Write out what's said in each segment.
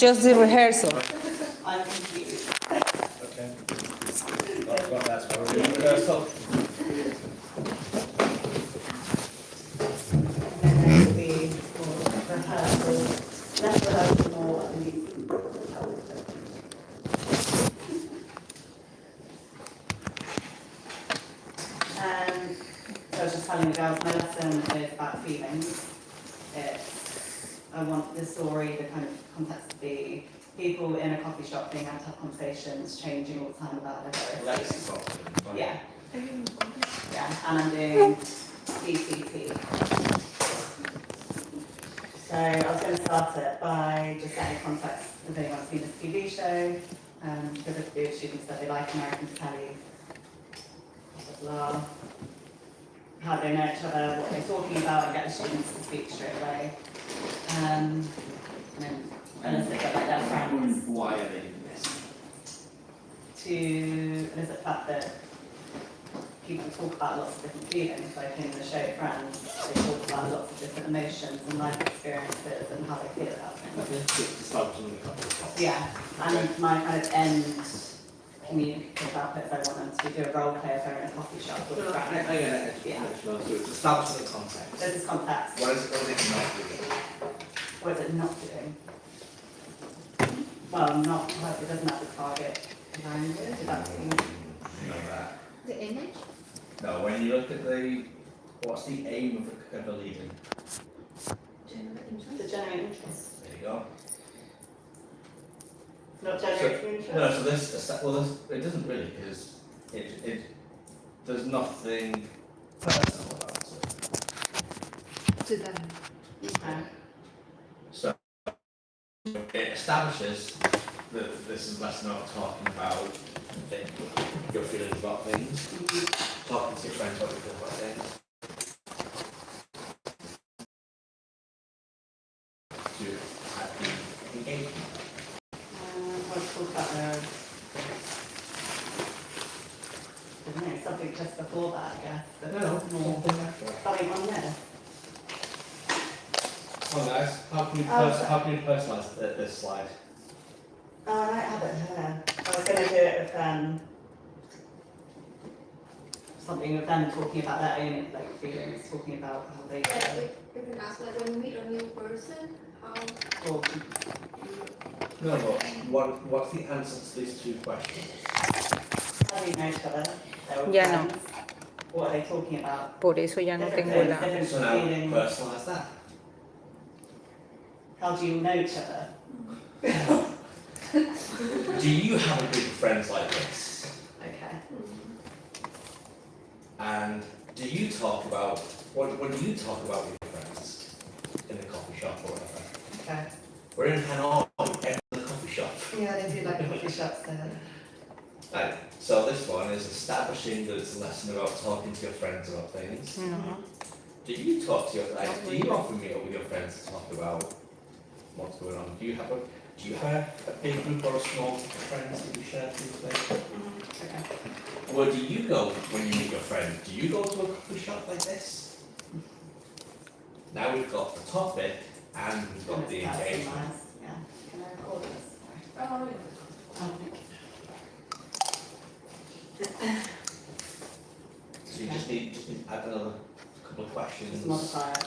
Just the rehearsal. I'm confused. Okay. That's what we're doing rehearsal. And then there will be more rehearsal, less rehearsal, more music. So I was just telling the girls, my lesson is about feelings. I want the story, the kind of context to be people in a coffee shop being able to have conversations, changing all the time about their various feelings. Yeah. Yeah, and I'm doing TP4. So I was going to start it by just setting context if anyone's seen this TV show, because if the students that they like American telly, blah, blah, blah. How do they know each other, what they're talking about, and get the students to speak straight away. And then elicit like their friends. Why are they doing this? To elicit the fact that people talk about lots of different feelings, like in the show Friends, they talk about lots of different emotions and life experiences and how they feel about things. Yeah, and my kind of end communicative output is I want them to do a role play if they're in a coffee shop with a friend. I get it. Yeah. So it's establishing the context. This is context. What is it not doing? What is it not doing? Well, not, it doesn't have the target language, is that what you mean? No, that. The image? No, when you look at what's the aim of a leading? General To interest? generate interest. There you go. Not generating interest? No, so this, it doesn't really, because there's nothing personal about it. To them. Okay. So it establishes that this is less not talking about your feelings about things, talking to your friends what you feel about things. To have the engagement. Let's talk about I don't know, something just before that, I guess. That's more something on this. Oh guys, how can you personalise this slide? Oh, I might have it here. I was going to do it with something with them talking about their own like feelings, talking about how they You can ask like when you meet a new person, how or No, but what's the answer to these two questions? how do you know each other? They're Ya no. friends. What are they talking about? Por eso ya no Different tengo things, la... different So now feelings. personalise that. How do you know each other? Do you have a group of friends like this? Okay. And do you talk about, what do you talk about with your friends in the coffee shop or whatever? Okay. We're in Hanoi, everyone's in the coffee shop. Yeah, they do like coffee shops there. Right, so this one is establishing that it's a lesson about talking to your friends about things. No. Do you talk to your, like, do you often meet up with your friends to talk about what's going on? Do you have a big group or a small group of friends that you share things with? Okay. Where do you go when you meet your friend? Do you go to a coffee shop like this? Now we've got the topic and we've got the That's engagement. nice. Yeah. Can I record this? oh, Oh, thank you. So you just need to add another couple of questions. Just modify it.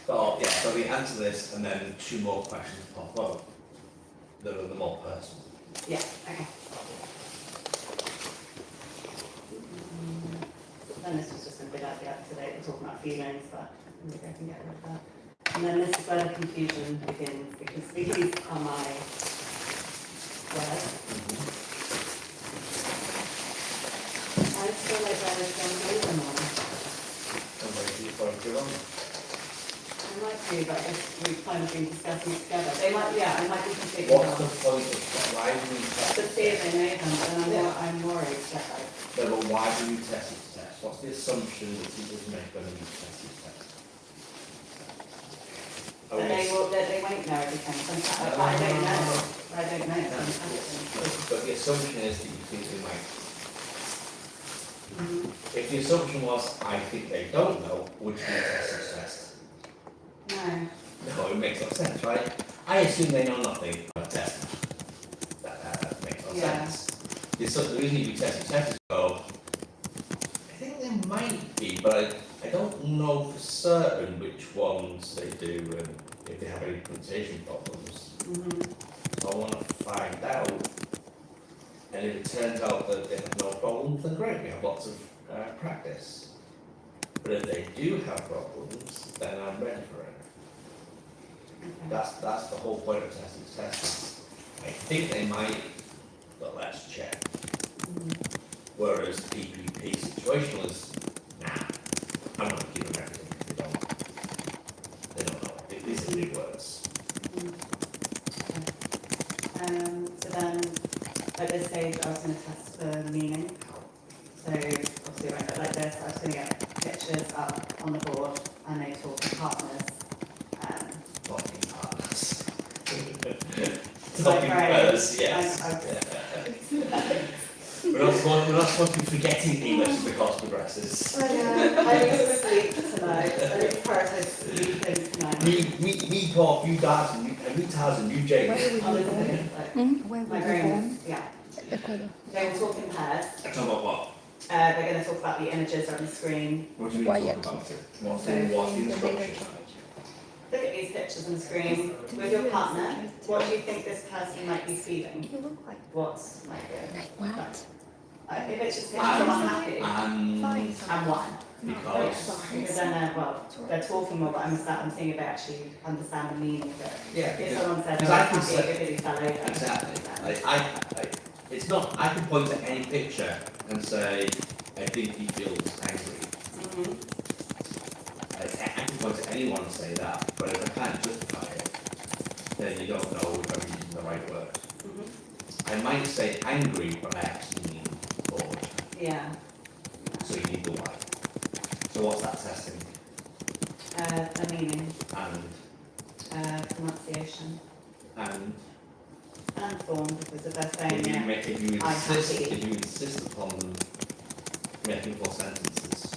Oh, yeah, so we answer this and then two more questions pop up that are the more personal. Yeah, okay. Then this was just a bit out the up today, we're talking about feelings, but maybe I can get rid of that. And then this is where the confusion begins, because these are my words. I feel like there is one reason one. And where do you follow through on? I might do, but we've kind of been discussing it together. They might, yeah, I might be completely What's the wrong. point of why do we test To see if they know them, and I'm worried that like, No, but why do we test each test? What's the assumption that teachers make when we test each test? that they won't know everything. Sometimes I don't know. I don't know. But the assumption is that you think they might. Mm-hmm. If the assumption was, I think they don't know, would you test each test? No. No, it makes no sense, right? I assume they know nothing about testing. That makes no Yeah. sense. The reason you do test is go, I think there might be, but I don't know for certain which ones they do and if they have any pronunciation problems. So I want to find out. And if it turns out that they have no problems, then great, we have lots of practice. But if they do have problems, then I'm ready for it. Okay. That's the whole point of testing. I think they might, but let's check. Whereas TP situational is, nah, I'm not giving them everything because they don't know. These are big words. So then, at this stage, I was going to test for meaning. So obviously it won't look like this. I was going to get pictures up on the board and they talk to partners. Talking partners. Like, Talking right, partners, yes. We're not supposed to be forgetting English as the course progresses. I need to sleep tonight. I need to prioritize sleeping tonight. Me talk, you dance, and you Taz and you Jane. Honestly, my brain, yeah. They will talk in pairs. Talk about what? They're going to talk about the images on the screen. What do you mean talk about it? What's the instruction? Look at these pictures on the screen. With your partner, what do you think this person might be feeling? What's like What? if it's just pictures of unhappy And why? because then they're talking more, but I'm seeing if they actually understand the meaning of it. yeah, If someone said, because oh, I I'm can happy, say it really fell over. exactly. I it's not. I can point to any picture and say I think he feels angry. I can point to anyone and say that, but if I can't justify it, then you don't know if I'm using the right word. I might say angry, but I actually mean bored. Yeah. So you need the why. So what's that testing? The meaning, And pronunciation, and form, because if they're saying if you I'm insist happy. if you insist upon them making full sentences,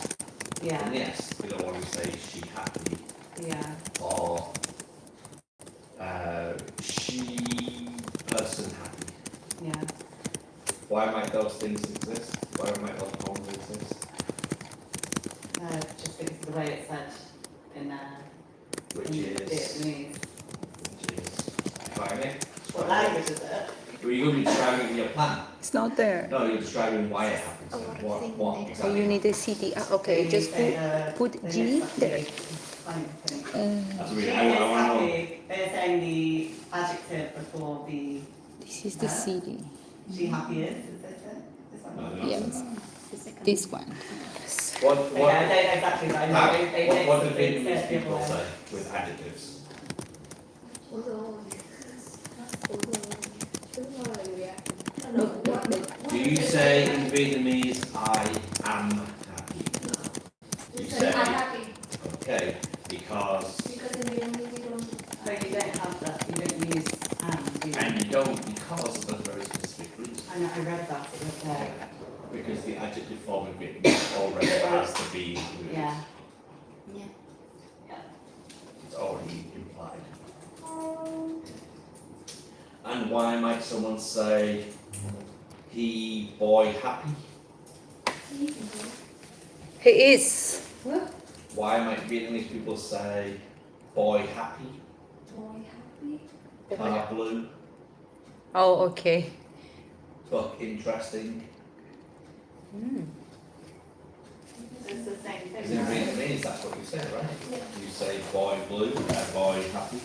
Yeah, then yes, we don't want to say she happy yeah, or she person happy. yeah. Why might those things exist? Why might those forms exist? Just because of the way it's said in Which in is Vietnamese. define it. What language is it? Well, you're going to be describing it in your plan. It's not there. No, you're describing why it happens. And what Oh, exactly? you need a CD. Ah, okay, just put G there. That's She really, is I want to know. happy. They're saying the adjective before the This is the CD. she happy is this it? This one? No, they're not Yes. saying This one. that. What Okay, I don't know exactly, but I know what do they Vietnamese said the people other way. say with adjectives? Do you say in Vietnamese, I am happy? You say, I'm happy okay, because, because in Vietnamese we don't. So you don't have that, you don't use do you? and you don't because of a very specific reason. I know, I read about it with Because the adjective form in Vietnamese already has to be included. yeah. It's already implied. And why might someone say, he, boy, happy? He is. Why might Vietnamese people say, boy, happy? Car blue, Oh, okay. book interesting. It's the same Because thing, in right? Vietnamese, that's what you say, right? You say boy blue, boy happy.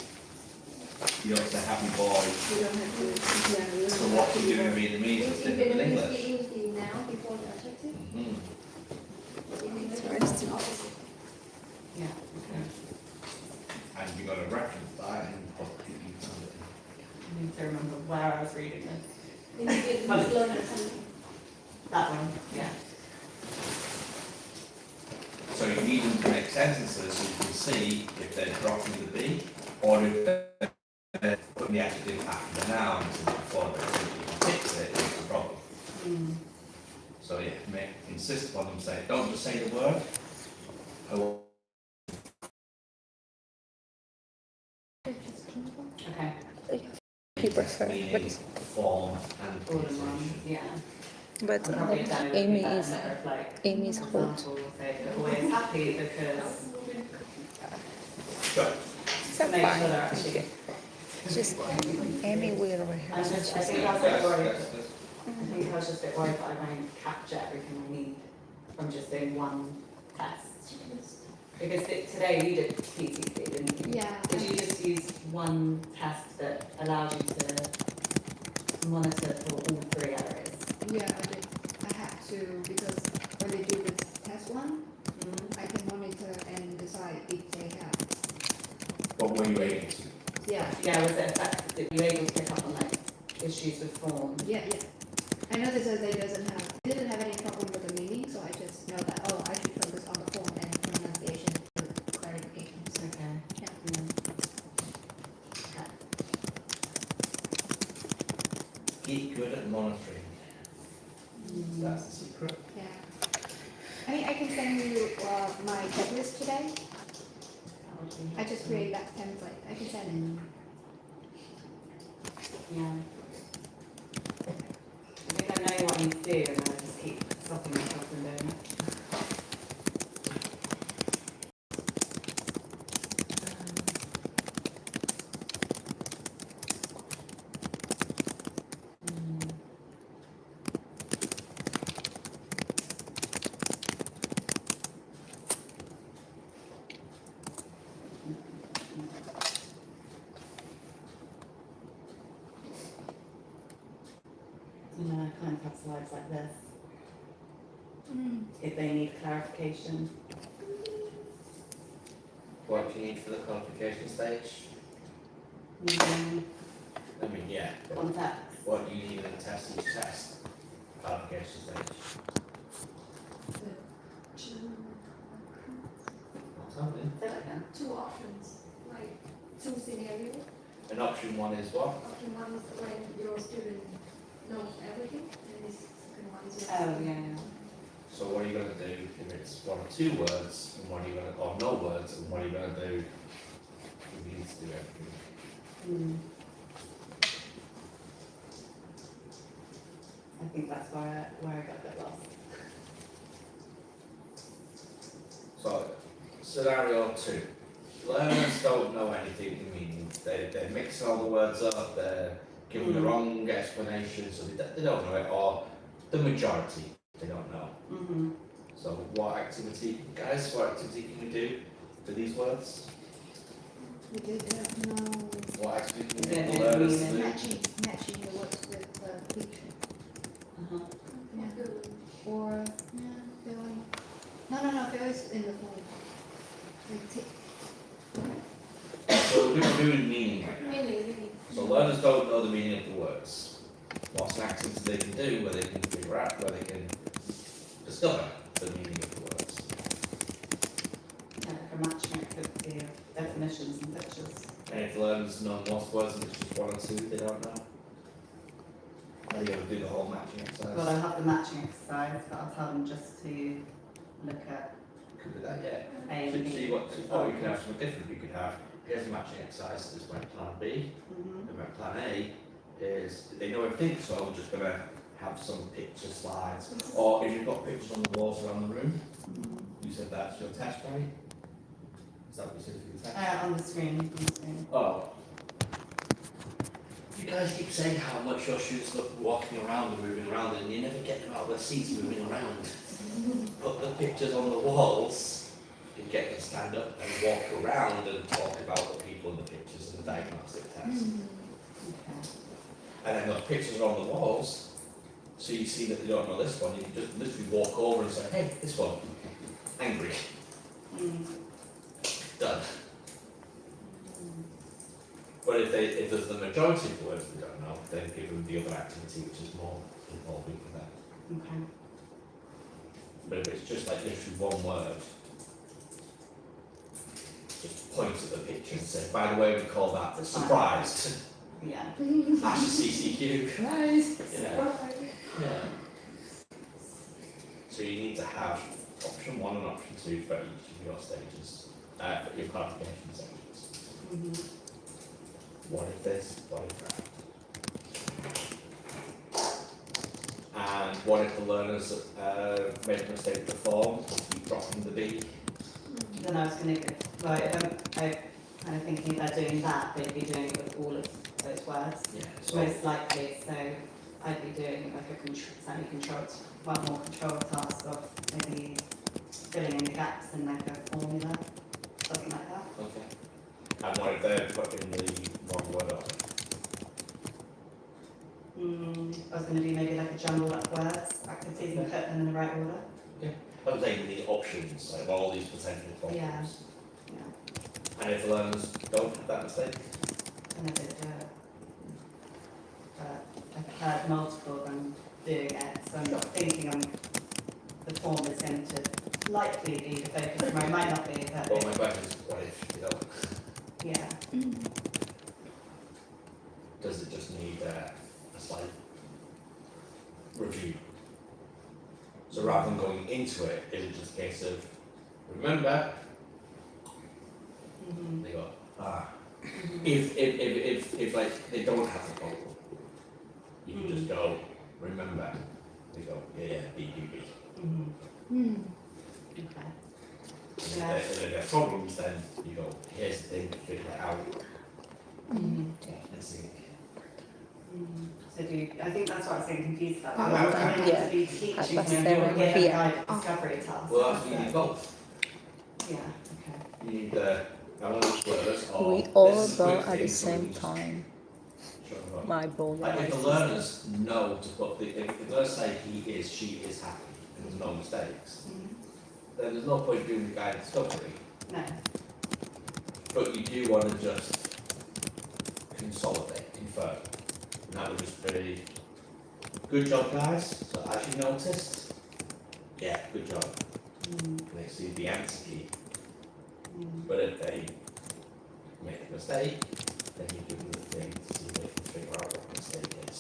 You don't say happy boy. So what you do in Vietnamese is In different than Vietnamese we English. use the noun before the adjective. Mhm. In English it's the opposite. Yeah, okay. And you got to reference that and put the found it. I need to remember where I was reading this. In Vietnamese learners. That one, yeah. So you need them to make sentences so you can see if they're dropping the B or if they're putting the adjective after the noun before they fix it, it's a problem. So yeah, insist upon them saying, don't just say the word. I want prefer, meaning, but it's, form, and All in one, punctuation. yeah. but And probably a demo would Amy be better, is like, Amy's hot. example, say they're always happy because Sure. It's to make sure fine. they're actually. Okay. Just Amy will I rehearse. just, I She's think I was a bit worried. That's- I think I was just a bit worried that I won't capture everything I need from just doing one test. Because today you did TTC, didn't you? Yeah. Did you just use one test that allowed you to monitor for all three areas? Yeah, I did. I had to because when they do this test one, I can monitor and decide if they have. What were you able to? Yeah, Yeah, was it effective? Were you able to pick up on like issues with form? yeah. I noticed that they didn't have any problem with the meaning, so I just know that, oh, I should focus on the form and pronunciation for clarification. Okay. Yeah. Okay. Get good at monitoring. That's the secret. Yeah. I mean, I can send you my checklist today. I just create that template. I can send Yeah. I think I know what I need to do and I just keep stopping myself from doing it. And then I kind of have slides like this, if they need clarification. What do you need for the qualification stage? Using I mean, yeah. but context. What do you need in a test each test? Qualification stage. Something. Say that again. two options, like two scenarios. And option one is what? Option one is when your student knows everything, and this second one is. Oh, yeah. So what are you going to do if it's one or two words, and what are you going to, or no words, and what are you going to do if you need to do everything? I think that's where I got a bit lost. So, scenario two. Learners don't know anything in meaning. They're mixing all the words up, they're giving the wrong explanation, so they don't know it, or the majority, they don't know. So what activity, guys, what activity can we do for these words? We did no What activity can we Yeah, get the yeah, learners to yeah. do? matching the words with the picture. Or filling. No, fill is in the form. Like tick. So we're doing meaning. Really. So learners don't know the meaning of the words. What's an activity they can do where they can figure out, where they can discover the meaning of the words? Yeah, like a matching activity of definitions and pictures. And if learners know most words and it's just one or two they don't know, are you going to do the whole matching exercise? Well, I'll have the matching exercise, but I'll tell them just to look at Could do that, yeah. A So and B. see what, or you could have something different. You could have, here's a matching exercise, this went plan B, and then plan A is, they know everything, so I'm just gonna have some picture slides. Or if you've got pictures on the walls around the room, you said that's your test, right? Is that what you said for your test? On the screen. Oh. You guys keep saying how much your students love walking around and moving around, and you never get them out of their seats moving around. Put the pictures on the walls and get them to stand up and walk around and talk about the people in the pictures in the diagnostic test. Okay. And then those pictures are on the walls, so you see that they don't know this one, you can just literally walk over and say, hey, this one, angry, done. But if there's the majority of the words they don't know, then give them the other activity which is more involving for them. Okay. But if it's just like literally one word, just point at the picture and say, by the way, we call that surprised. Yeah. Ash CCQ. Nice. Yeah. Yeah. So you need to have option one and option two for each of your stages, for your clarification stages. What if this? What if that? what if the learners make a mistake with the form, keep dropping the B? Then I was going to, right, I kind of thinking about doing that, they'd be doing it with all of those words, Yeah. So most likely, so I'd be doing like a semi-controlled, well, more controlled task of maybe filling in the gaps in like a formula, something like that. okay. And what if they're putting the wrong word on? I was going to do maybe like a jumble up words, activities, and put them in the right order. I'm saying the options, like all these potential problems. Yeah. And if the learners don't have that mistake? And I did I've heard multiple of them doing it, so I'm not thinking the form is going to likely be the focus, or it might not be, but Well, my question is, what if you don't? yeah. Does it just need a slight review? So rather than going into it, is it just a case of, remember, they go, if like they don't have the problem, you can just go, remember, they go, yeah, B. Okay. And if there are problems, then you go, here's the thing, figure it out, and see. So I think that's what I was getting confused about. Oh, I was going yeah. to be teaching At them +7 your PM. guided discovery task. Well, that's what you need both. Yeah, okay. You need the, I want to learners, or We all this is a go quick at thing, the so we same can just time. shut them up. My ball. Like if the learners know to put the, if let's say he is, she is happy, and there's no mistakes, then there's no point doing the guided discovery. No. But you do want to just consolidate, confirm. And that would just be, good job guys, so as you noticed, yeah, good job. And they see the answer key. But if they make a mistake, then you give them the thing to see if they can figure out what the mistake is.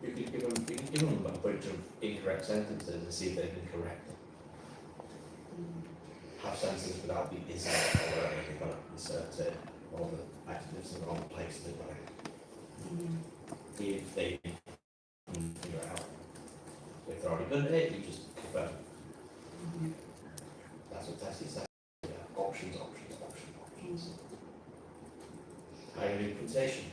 You can give them a bunch of incorrect sentences and see if they can correct them. Have sentences without the is or whatever, they've got to insert it, all the adjectives in the wrong place, they've got to see if they can figure it out. If they're already good at it, you just confirm. That's what Tessie said. Yeah. Options. How do you do pronunciation?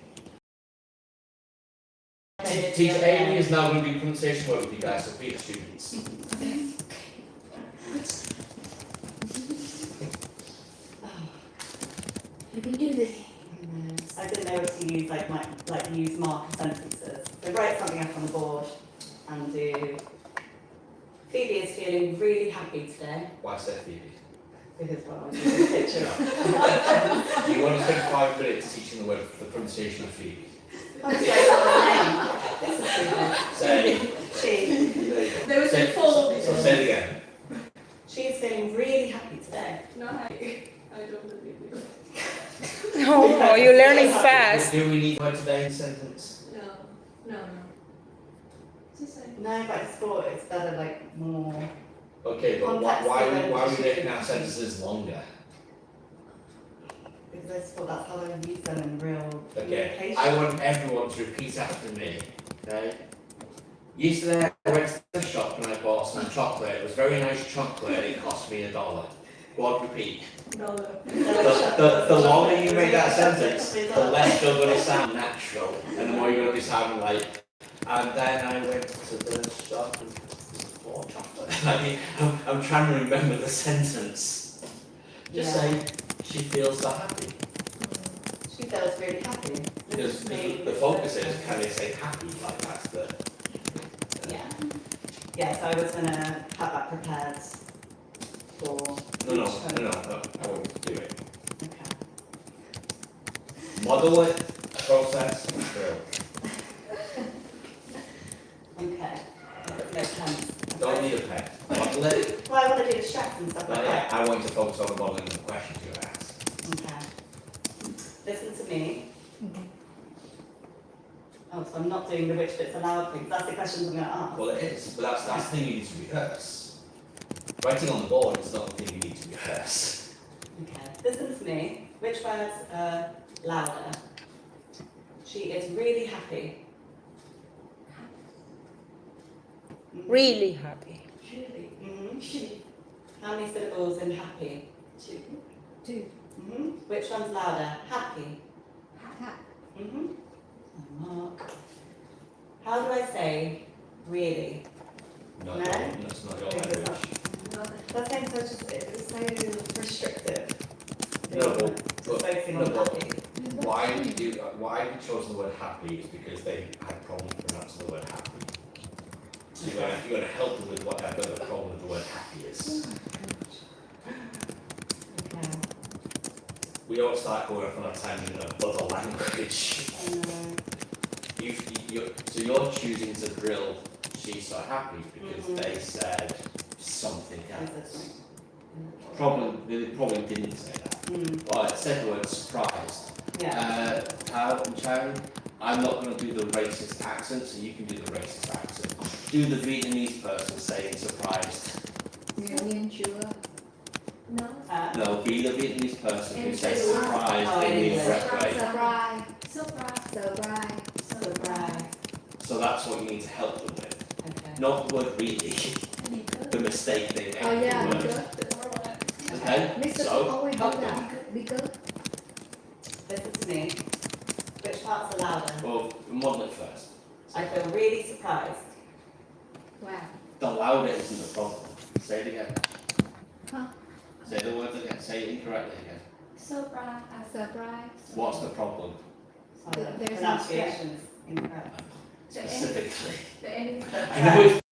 Teacher Amy is now going to do pronunciation work with you guys, so be students. You can do this. I didn't know if to use use marker sentences. So write something up on the board and do. Phoebe is feeling really happy today. Why say Phoebe? Because well, I want to do a picture of. Do you want to spend 5 minutes teaching the word the pronunciation of Phoebe? Say. She. There was Say, a full. so say it again. She is feeling really happy today. Not happy. I don't believe you. Oh, you're learning fast. Do we need word today in sentence? No. Just say. No, but I just thought it's better more. Okay, but Context why are we given. making our sentences longer? Because I just thought that's how I use them in real Okay, communication. I want everyone to repeat after me, okay? Yesterday I went to the shop and I bought some chocolate. It was very nice chocolate and it cost me $1. Go on, repeat. The longer you make that sentence, the less you're going to sound natural and the more you're going to be sounding like, and then I went to the shop and bought chocolate. I'm trying to remember the sentence. Just say, she feels so happy. She feels really happy. Because the focus is, can they say happy? Like that's the. Yeah. Yeah, so I was going to have that prepared for. No, I won't do it. Okay. Model it, process, drill. Okay. No pen. Don't need a pen. Model it. Well, I want to do the stress and stuff like that. I want you to focus on the modeling of the questions you asked. Okay. Listen to me. Oh, so I'm not doing the which bit's allowed thing. That's the questions I'm going to ask. Well, it is, but that's the thing you need to rehearse. Writing on the board is not the thing you need to rehearse. Okay. Listen to me. Which words are louder? She is really happy. Really happy. How many syllables in happy? 2. Which one's louder? Happy. Ha. Mark. How do I say really? No, No? that's not your language. That sounds so it's so restrictive. No, but, Just focusing on happy. why have you chosen the word happy is because they had problems pronouncing the word happy. So you're going to help them with whatever the problem with the word happy is. Okay. We don't start going off on a tangent of other language. So you're choosing to drill she's so happy because they said something else. They probably didn't say that. Well, it said the word surprised. Yeah. Thao and Cherry, I'm not going to do the racist accent, so you can do the racist accent. Do the Vietnamese person saying surprised. No. No, be the Vietnamese person who And says say surprised oh, in the in English. correct way. Surprise. So that's what you need to help them with. Okay. Not the word really, the mistake they made. Oh yeah, with the word. Okay, Mr. so always do help them. that. Because Listen to me. Which parts are louder? Well, model it first. I feel really surprised. wow. The louder isn't the problem. Say it again. Huh? Say the words again. Say it incorrectly again. Surprise. What's the problem? Sorry, There's no pronunciation's incorrect. Specifically. The end. I know it's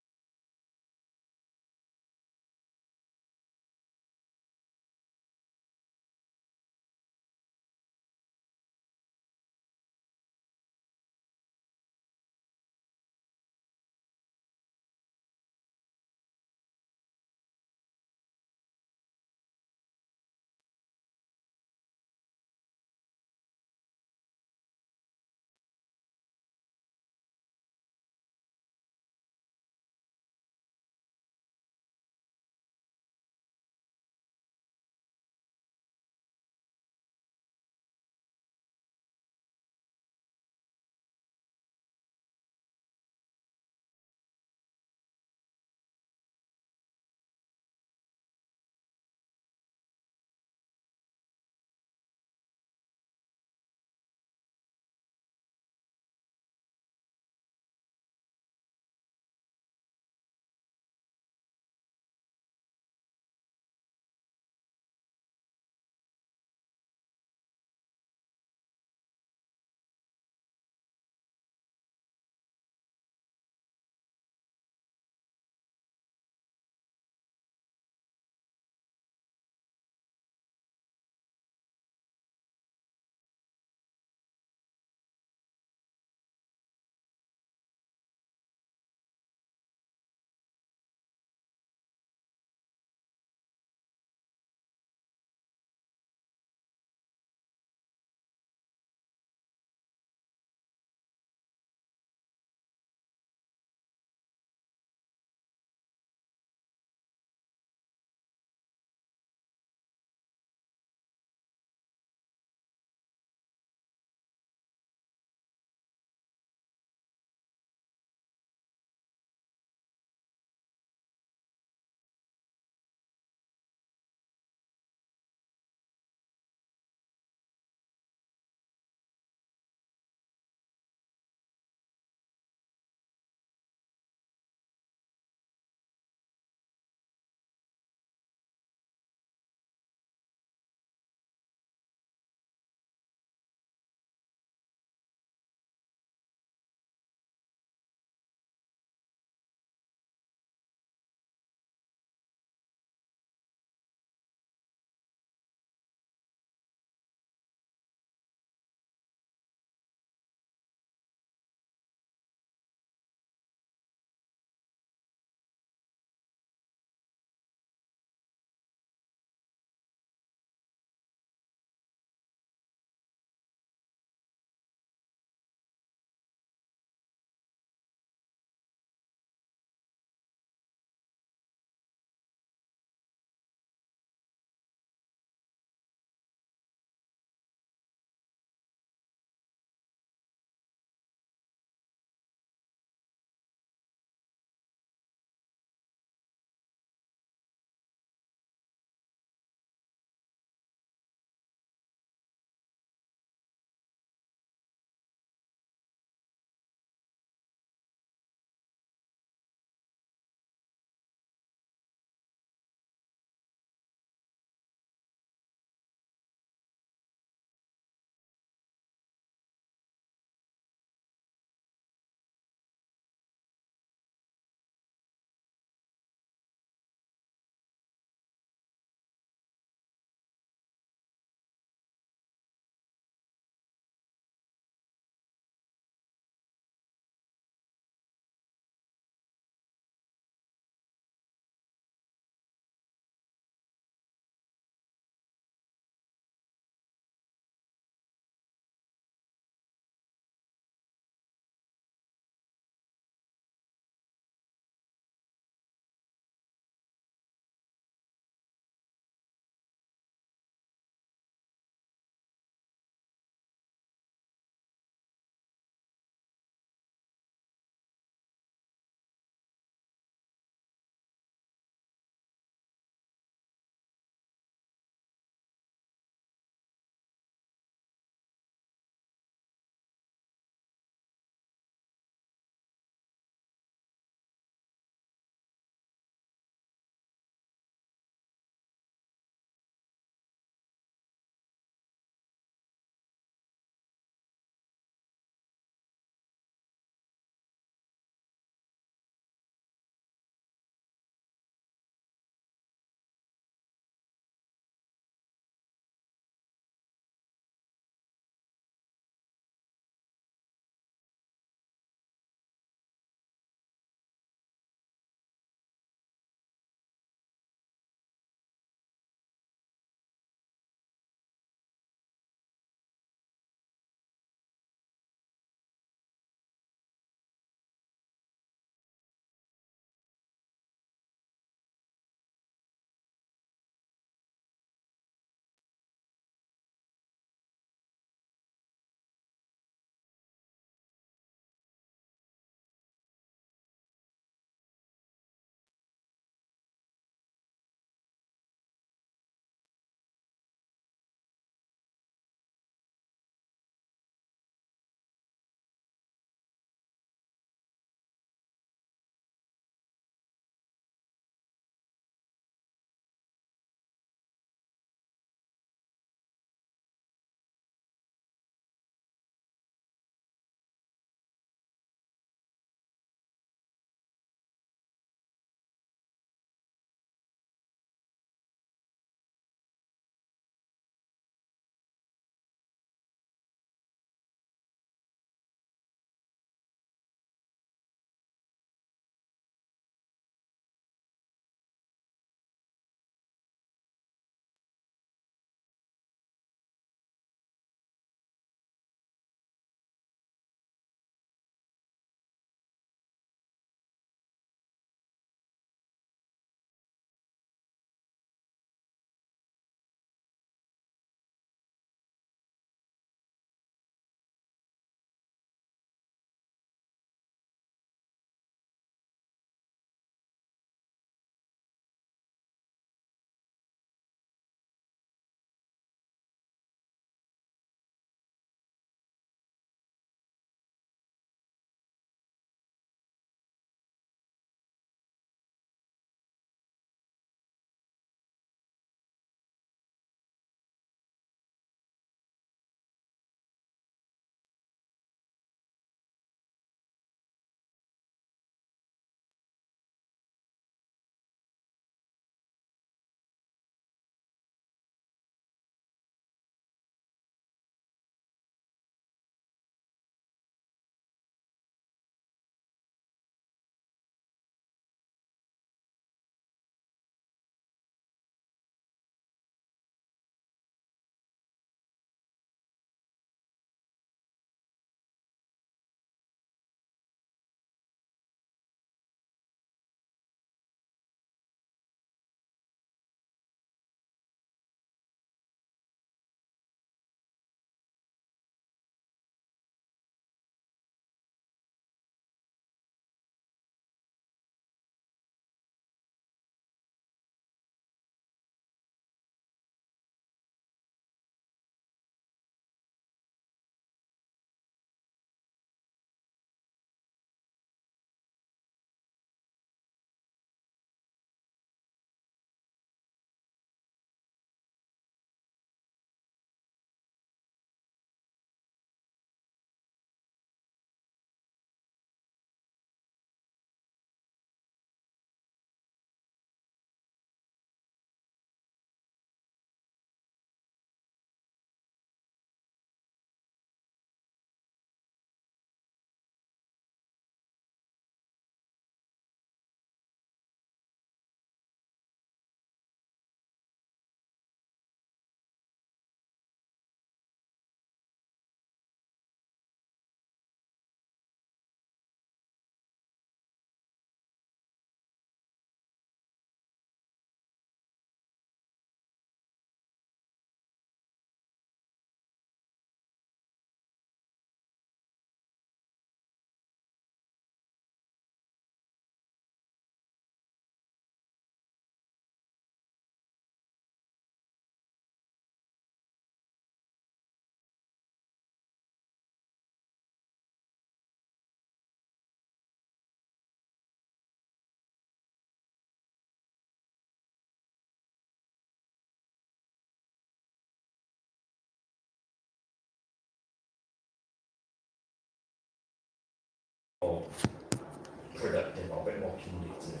communicative.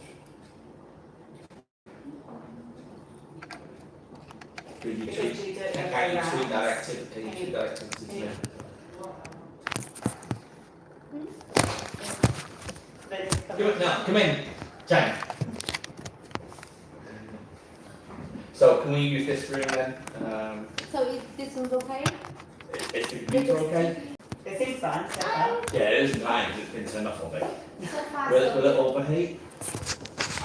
Can you Because tweet you do it that around. activity? Can you tweet that activity to me? Come in, Jane. So can we use this room then? So is this one's okay? Is the computer okay? It seems fine, so far. Yeah, it isn't fine, it's been turned off all day. So far, Will it overheat?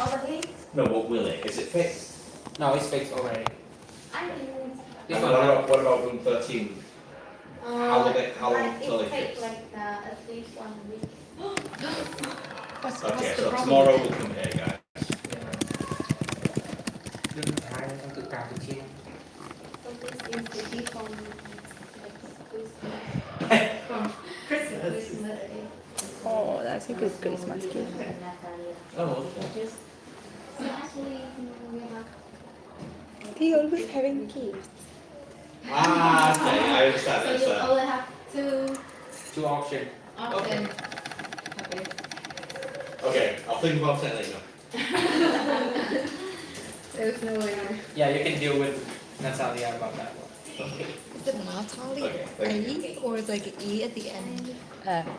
overheat? No, what will it? Is it fixed? No, it's fixed already. I think This And one, what about room 13? How long till it take fixed? like at least 1 week. Okay, so tomorrow we'll come here, guys. Đừng thái trong tự cảm tự chiên. So this is the gift from Christmas. Christmas. Oh, that's a good Christmas gift. Oh, okay. So actually, we have. He always having gifts. Ah, okay, I understand. So you only have two 2 options. options. Okay. Okay, I'll think about it later. There's no way. Yeah, you can deal with Natalia about that one. Is it Natalie? Okay, thank you. A or is like an E at the end?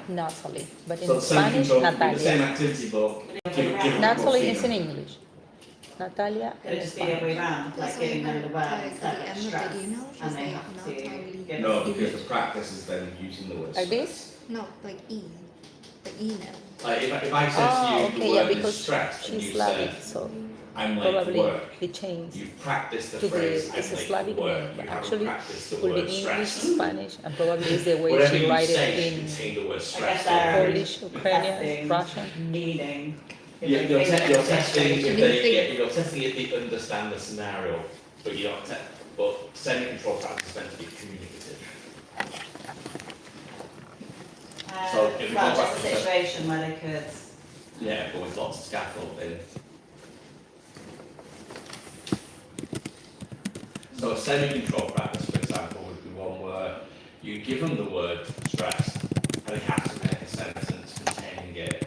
Natalie, but in So the same Spanish, control, the same Natalia. activity, but give Natalie more is in freedom. English. Natalia Could it in just be the other way Spanish. round, like giving them the word At instead the of end of stress, the email, and she's they like have to Natalie. give No, because the practice is then using the word Like stress. this? No, like E. The E now. Like if I said Oh, to you okay, the yeah, word is because stress and she's you Slavic, said so I'm late for probably work, the change you've practiced the to the phrase it's I'm a late Slavic for work, name, but you haven't actually practiced it the will be word English, stress. Spanish, and probably is the way Whatever she you write say it should in contain the word I guess stress. they're Polish, Ukrainian, testing Russian. meaning. If You're, they you're, think you're it's testing if situation- you're testing if they understand the scenario, but you don't but semi-control practice is meant to be communicative. So if we Well, go back just a to the- situation where they could, Yeah, but with lots of scaffolding. So a semi-control practice, for example, would be one where you give them the word stress and they have to make a sentence containing it.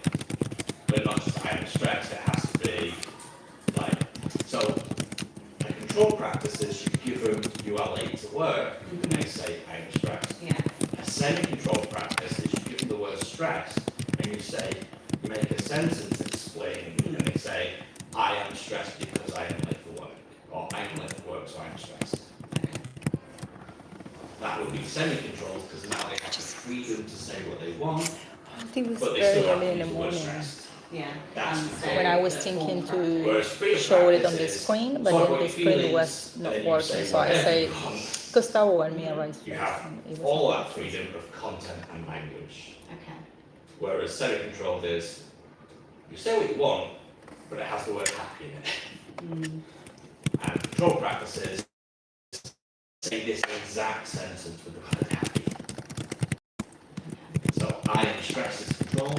But not just I'm stressed, it has to be like, so a control practice is you give them you are late to work and they say I'm stressed. yeah, A semi-control practice is you give them the word stress and you say, you make a sentence explaining and they say, I am stressed because I am late for work, or I am late for work so I'm stressed. That would be semi-controlled because now they have the freedom to say what they want, I think it was but they very still have early to in use the the word morning stressed. yeah. That's and the so thing. when I was the thinking form practice. to Whereas freedom show it on practice the is, screen, but talk then about the your screen feelings, was and not then you working, say so I whatever say you want. Gustavo and me arrived You first. have and it was all not that working. freedom of content and language. Okay, Whereas semi-controlled is, you say what you want, but it has the word happy in it. And control practices say this exact sentence with the word happy. So I am stressed is control.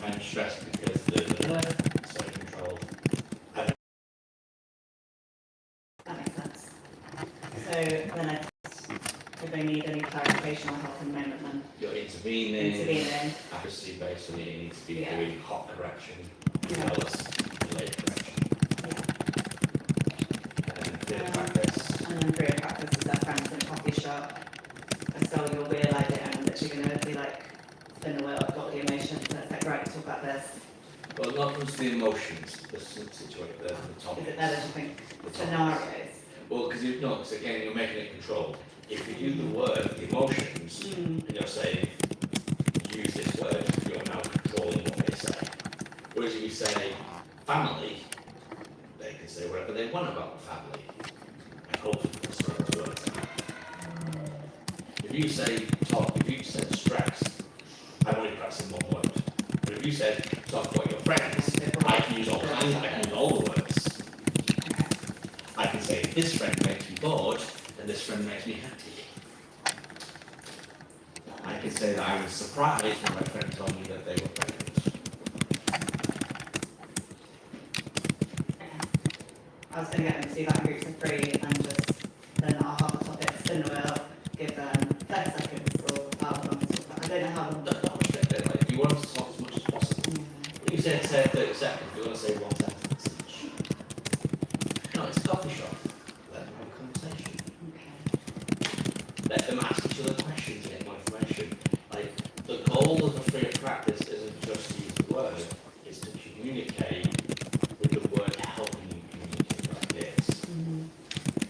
I'm stressed because semi-controlled. that makes sense. So then if they need any clarification or help in the moment, then You're intervening. intervening. Accuracy based on it needs to be Yeah. doing hot correction as Yeah. well as delayed correction. Yeah. And then practice. And then career practice is their friends in a coffee shop. I sell your weird idea and I'm literally going to be like, spin the wheel, I've got the emotions, and it's like, right, talk about this. Well, not just the emotions, the situation, the topic. Is it better to think scenarios? Well, because you know, because again, you're making it controlled. If you use the word the emotions, and you're saying, use this word, you're now controlling what they say. Whereas if you say family, they can say whatever they want about the family. And hopefully that's not as well. If you say talk, if you said stress, I'm only pressing one word. But if you said talk about your friends, I can use all kinds, I can use all the words. I can say this friend makes me bored and this friend makes me happy. I can say that I was surprised when my friend told me that they were pregnant. I was going to get them to do that in groups of 3 and just, then I'll have a topic, spin the wheel, give them 30 seconds or however long to talk about. I don't know how long. Don't restrict it, like, you want us to talk as much as possible. You say seconds, you want to say one sentence each. No, it's a coffee shop. Let them have a conversation. Okay. Let them ask each other questions and get more information. Like, the goal of a free practice isn't just to use the word, it's to communicate with the word helping you communicate like this.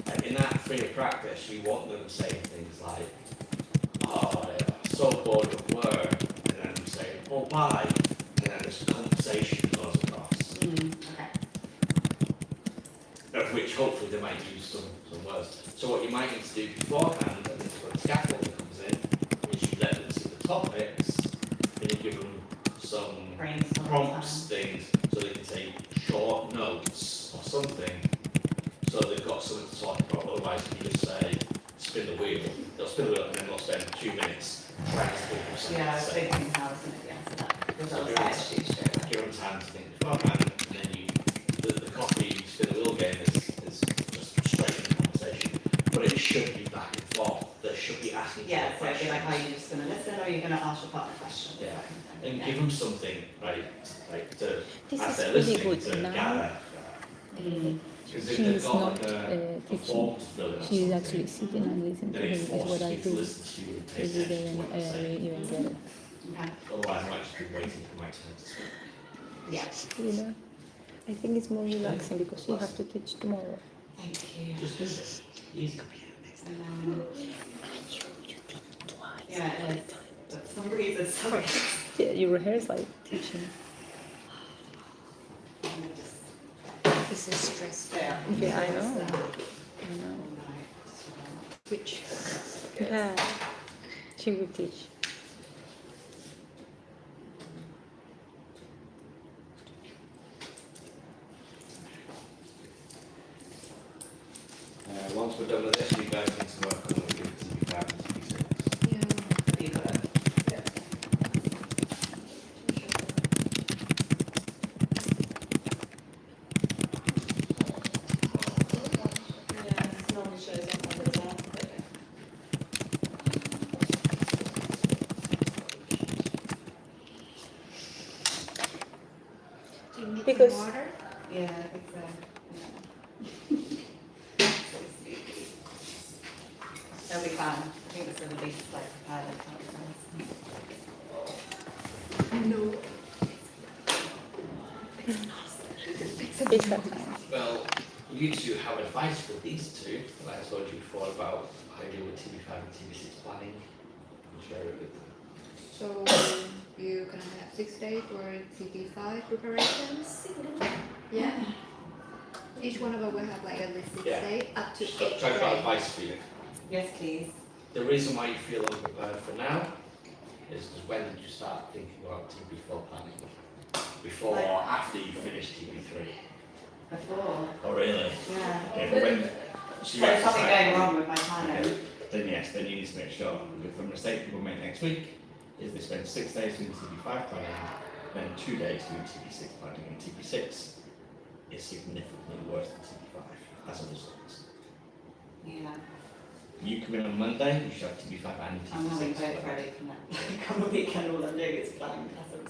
Like, in that free practice, you want them saying things like, oh, I'm so bored of work, and then you say, oh, bye, and then this conversation goes across. Okay. Of which hopefully they might use some words. So what you might need to do beforehand, and this is where the scaffolding comes in, is you let them see the topics, and you give them some Brainstorm prompts, time. things, so they can take short notes or something, so they've got something to talk about. Otherwise, if you just say, spin the wheel, they'll spin the wheel and then they'll spend 2 minutes trying to think of something Yeah, I to was say. thinking how I was going to answer that. Because So I was give like, them- shoot straight away. give them time to think beforehand, and then the coffee spin the wheel game is just straight in conversation. But it should be back and forth. They should be asking each Yeah, other so it'd be like, are questions. you just going to listen or are you going to ask your partner questions? Yeah. That kind of And thing. give them something, right, like to, This as is they're really listening, good to now. gather. Mm. Because She if they've is got not like a teaching. form to fill in or She is something, actually sitting and listening to then him. it Is what forces I you to do. listen to you and pay Because you attention to what you're don't saying. even get it. Okay. Otherwise, I might just be waiting for my turn to speak. Yeah. You know, I think it's more relaxing because you have to teach tomorrow. Thank you. Just do it. Easy. Um, yeah, it is. But for some reason, sorry. Yeah, you rehearse like teaching. This is stressful. Yeah. Yeah, I know. I know. Which Yeah, she will teach. Once we're done with this, you guys need to work on what you TP5 and TP6. yeah. You got it. Yeah, it normally shows up on the top. Do you need Because- some water? Yeah, I think so. They'll be fine. I think it's at least like prepared and No. It's that time. Well, you two have advice for these two, like I told you before about how you deal with TP5 and TP6 planning. I'm share it with them. So you can have 6 days for TP5 preparations. Yeah. Each one of us will have like at least 6 Yeah. days, up to So 8 try to get days. advice for you. Yes, please. The reason why you feel unprepared for now is because when did you start thinking about TP4 planning? Before Like- or after you finished TP3? Before. Oh, really? Yeah. Okay, but when, so you There's have to something decide- going wrong with my planning. Okay, then yes, then you need to make sure. If the mistake people make next week is they spend 6 days doing TP5 planning, then 2 days doing TP6 planning, and TP6 is significantly worse than TP5 as a result. Yeah. You come in on Monday, you should have TP5 and I'm having TP6. both ready for that. Come a weekend, all I'm doing is planning lessons.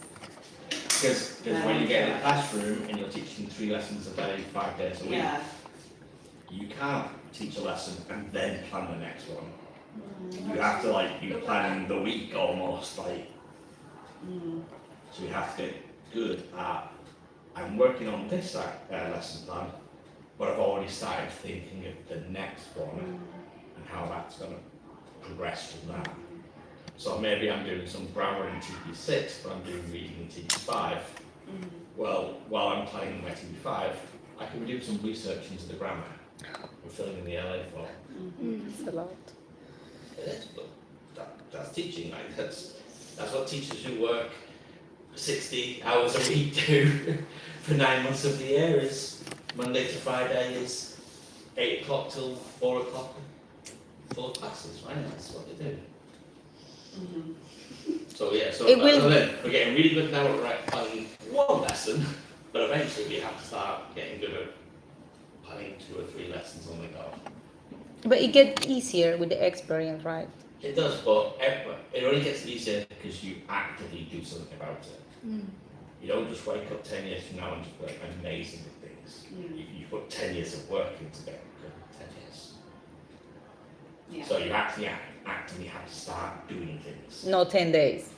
Because when you get in the classroom and you're teaching 3 lessons a day, 5 days a week, Yeah. you can't teach a lesson and then plan the next one. Mm. You have to like be planning the week almost, like, Mm. so you have to get good at, I'm working on this lesson plan, but I've already started thinking of the next one and how that's going to progress from that. So maybe I'm doing some grammar in TP6, but I'm doing reading in TP5. Mm. Well, while I'm planning my TP5, I can do some research into the grammar and filling in the LA form. Mhm. It's a lot. It is, but that's teaching, like that's what teachers who work 60 hours a week do for 9 months of the year. Is Monday to Friday is 8 o'clock till 4 o'clock, full of classes, right? That's what they do. Mhm. So yeah, so, It will- so then we're getting really good now at planning one lesson, but eventually we have to start getting good at planning 2 or 3 lessons on the go. But it gets easier with the experience, right? It does, but it only gets easier because you actively do something about it. Mm. You don't just wake up 10 years from now and just work amazing at things. You put 10 years of work into get good at 10 years. Yeah. So you actually have to start doing things. No 10 days.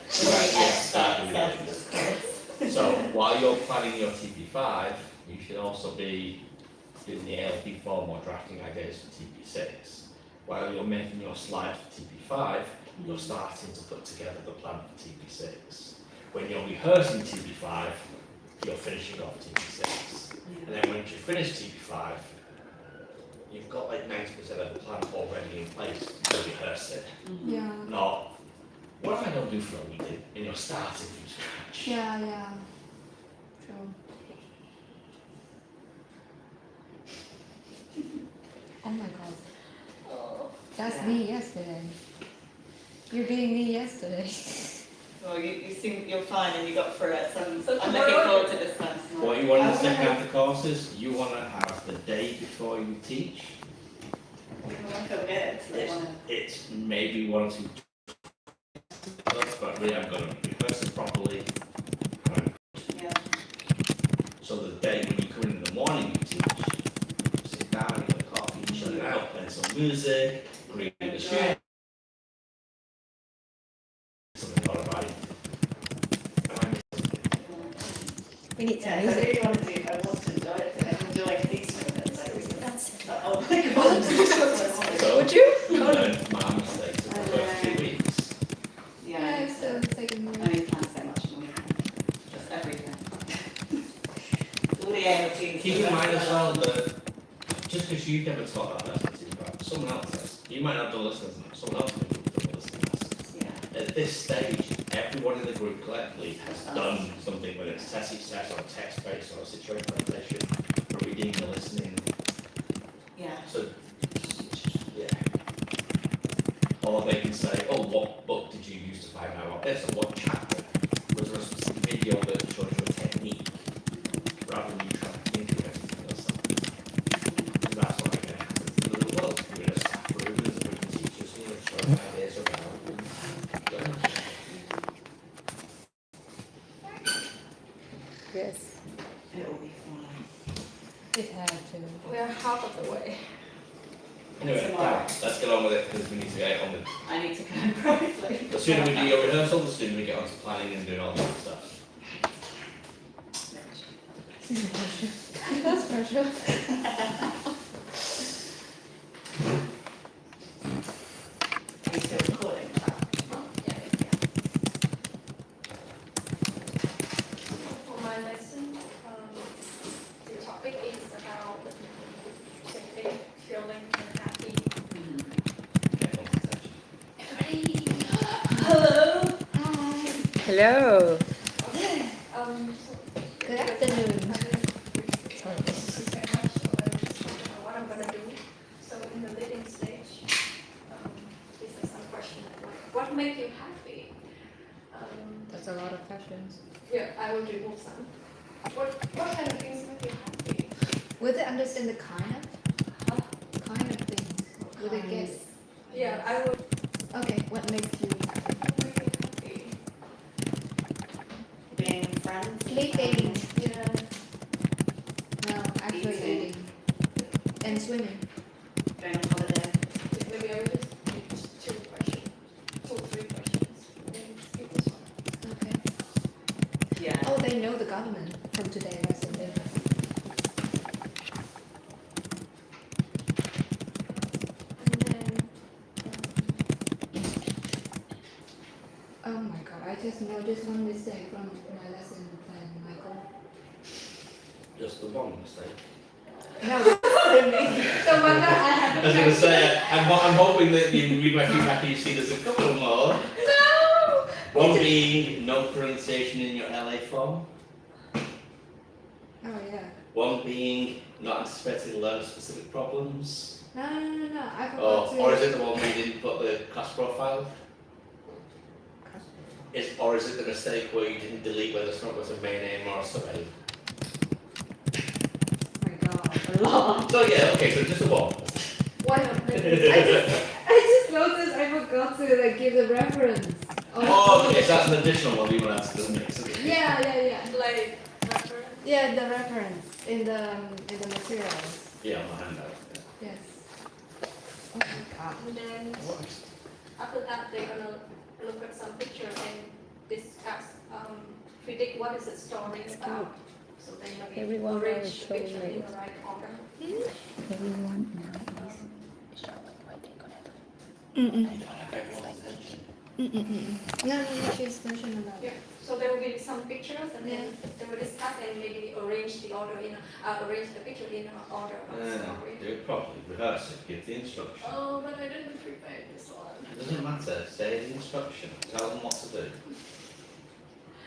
Start doing things. So while you're planning your TP5, you should also be doing the ALP form or drafting ideas for TP6. While you're making your slides for TP5, you're starting to put together the plan for TP6. When you're rehearsing TP5, you're finishing off TP6. And then once you finish TP5, you've got like 90% of the plan already in place to rehearse it. Yeah. Not, what if I don't do for a week? And you're starting from scratch. Yeah. True. Oh my god. That's me yesterday. You're being me yesterday. Well, you seem you're fine and you got through it, so I'm looking forward to this one. What you want in the second half of the course is you want to have the day before you teach. I feel good. It's maybe 1 or 2 but really I'm going to rehearse it properly. Yeah. So the day when you come in the morning you teach, sit down, you get a coffee, chill it out, play some music, read the shit. Something all about it. We need Yeah, some I music. really want to do, I want to enjoy it, I enjoy these moments. That's it. Oh my god. So, Would you? you learn my mistakes of the first 2 weeks. Yeah, So second I one. mean, plan so much more. Just everything. All the ALPs. Keep in mind as well that just because you've never taught that lesson to you, someone else has. You might have done lessons, someone else may have done lessons. Yeah. At this stage, everyone in the group collectively has done something, whether it's test each test or text-based or situation presentation, or reading or listening. Yeah. So, yeah. Or they can say, oh, what book did you use to find out about this, or what chapter? Was there a specific video that showed you a technique, rather than you trying to think of everything yourself? And that's what I can happen in the real world. We're in a staff room, there's a group of teachers, you know, throwing ideas around. And, Yes. It will be fine. It had to. We are half of the way. Anyway, Tomorrow. let's get on with it because we need to get on with I need to go privately. the sooner we do your rehearsal, the sooner we get on to planning and doing all that stuff. That's pressure. Are you still recording? For my lesson, the topic is about safety, feeling and happy. Get on to the section. Hello. Hi. Hello. Good afternoon. Thank you very much for what I'm gonna do. So in the living stage, this is some question like, what make you happy? That's a lot of questions. Yeah, I will remove some. What kind of things make you happy? Will they understand the kind of things? Will they guess? Yeah, I would Okay, what makes you happy? make you happy. Being friends. Sleeping. Yeah, No, actually Eating. eating. And swimming. Going on holiday. maybe I would just make 2 questions, 2 or 3 questions. And then skip this one. Okay. Yeah. Oh, they know the government from today lesson. They know. And then, Oh my god, I just noticed one mistake from my lesson plan, Michael. Just the one mistake. No, the one that I I have. was going to say, I'm hoping that you read my feedback and you see there's a couple more. No! One being no pronunciation in your LA form. Oh yeah. One being not anticipating learner specific problems. No, I forgot to. Or is it the one where you didn't put the class profile? Or is it the mistake where you didn't delete whether it's not was a main name or a sub-name? Oh my god, a lot. So yeah, okay, so just a one. why not make I just noticed I forgot to like give the reference. Oh, okay, so that's an additional one you want to add to the mix. Okay. Yeah. Like reference. Yeah, the reference in the materials. Yeah, on my handout. Yes. Oh my god. And then after that, they're gonna look at some picture and discuss, predict what is the story about. So they maybe Everyone will arrange the show picture in late. the right order. Everyone now is showing what they're gonna do. No, she's mentioned about Yeah, so there will be some pictures and then they will discuss and maybe arrange the order in, arrange the picture in order of the story. Do it properly, rehearse it, give the instruction. Oh, but I didn't prepare this one. It doesn't matter, say the instruction, tell them what to do.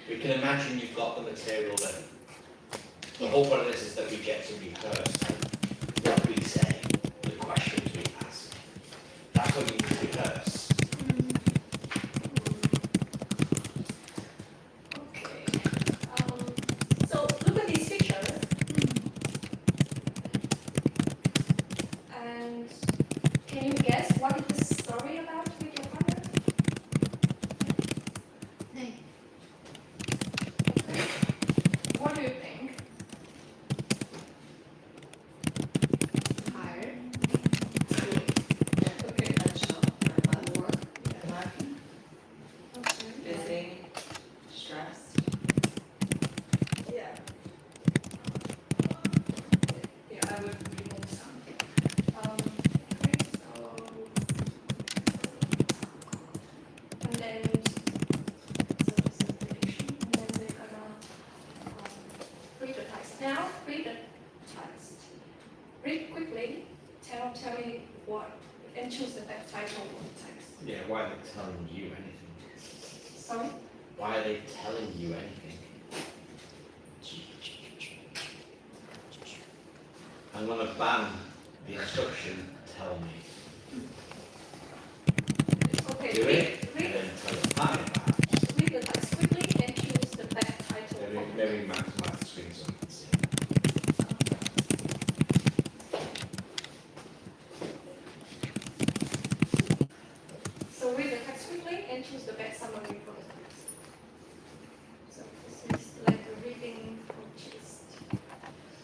We can imagine you've got the material ready. The whole point of this is that we get to rehearse what we say, the questions we ask. That's what you need to rehearse. Okay. So look at these pictures. And can you guess what is the story about with your partner? Hey. Okay. What do you think? Higher. Okay, conventional, work, American, Okay. busy, stressed. Yeah. Yeah, I would remove some. Okay, so. And then, so this is prediction, and then they're gonna, read the text. Now, read the text. Read quickly, tell me what, and choose the best title of the text. Yeah, why are they telling you anything? Sorry? Why are they telling you anything? I'm going to ban the instruction, tell me. Okay, Do it, and read then tell the plan about. read the text quickly and choose the best title of the text. Maybe maximize the screen so you can see. So read the text quickly and choose the best summary for the text. So this is like a reading gist.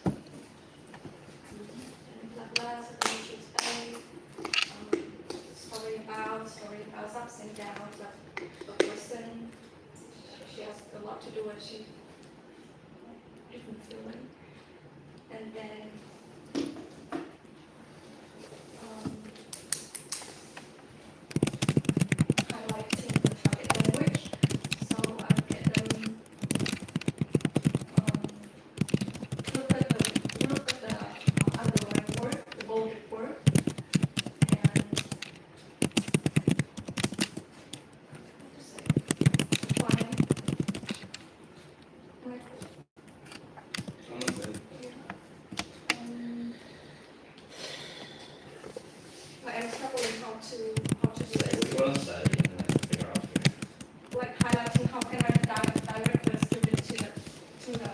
And blah blah, so then you choose A. Story about ups and downs of a person. She has a lot to do what she isn't feeling. And then highlighting the target language. So I get them look at the underlined word, the bolded word, and what to say, apply. Honestly, I'm struggling how to do say what it. you want to say and then figure out here. Like highlighting how can I direct the student to the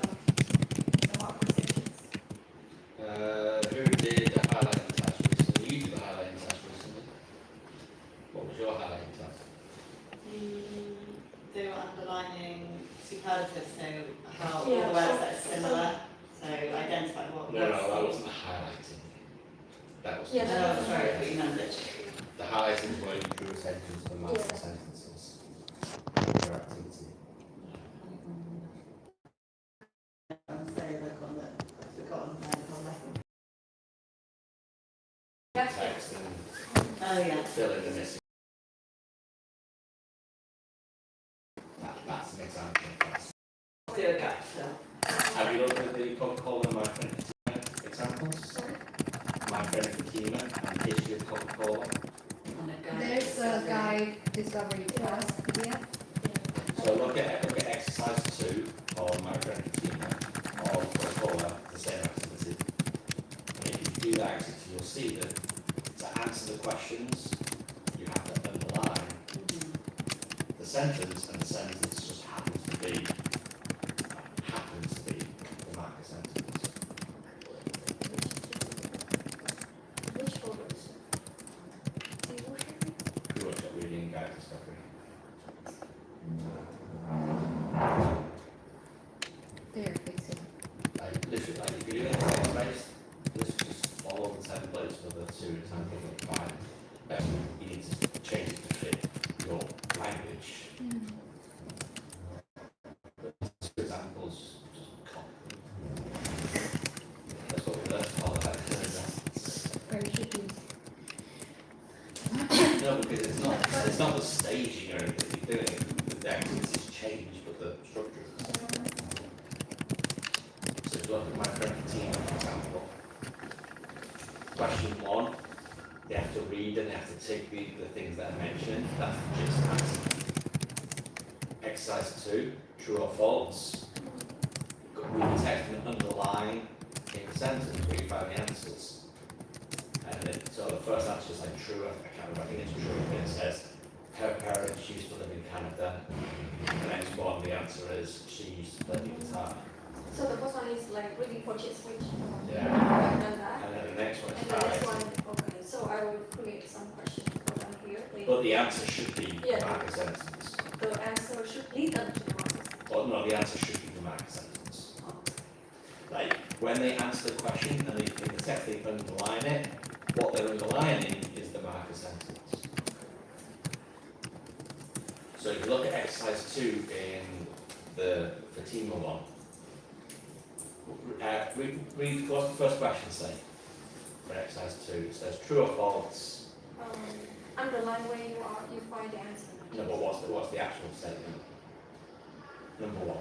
marker sections. Who did the highlighting task recently? You did the highlighting task recently. What was your highlighting task? They were underlining superlatives, so how all Yeah, the words so- that are similar, so identify what No, that wasn't the highlighting. That was Yeah, Oh, sorry, what you meant. the highlighting is where you drew a sentence and mark the sentences. Your activity. Say look on the, I've forgotten on lesson. That's it. Text and Oh, yeah. fill in the missing. That's an example of that. Do a gap fill. Have you looked at the Coca-Cola and My Friend Fatima examples? My Friend Fatima and History of Coca-Cola. On a guide. There's a guide discovery task. Yeah. So look at exercise 2 of My Friend Fatima or Coca-Cola, the same activity. And if you do that activity, you'll see that to answer the questions, you have to underline the sentence, and the sentence just happens to be the marker sentence. Which folders? You look at reading guide discovery. No, because it's not the staging or anything you're doing. The activities change, but the structure is the same. So if you look at my friend team, for example, question 1, they have to read and they have to take the things that I mentioned. That's the gist task. Exercise 2, true or false. Read the text and underline in the sentence where you find the answers. And then, so the first answer is like true, I can't remember, I think it's true. It says, her parents used to live in Canada. The next one, the answer is, she used to play the guitar. So the first one is like really purchase which. Yeah. I've done that. And then the next one is And the next one, correct. okay, so I will create some questions for them here. But the answer should be Yeah. the marker sentence. The answer should lead them to the market. Or no, the answer should be the marker sentence. Like, when they answer the question and they, in the text they underline it, what they're underlining is the marker sentence. So if you look at exercise 2 in the Fatima one, read what's the first question say for exercise 2? It says true or false. Underline where you find the answer. No, but what's the actual statement? Number 1.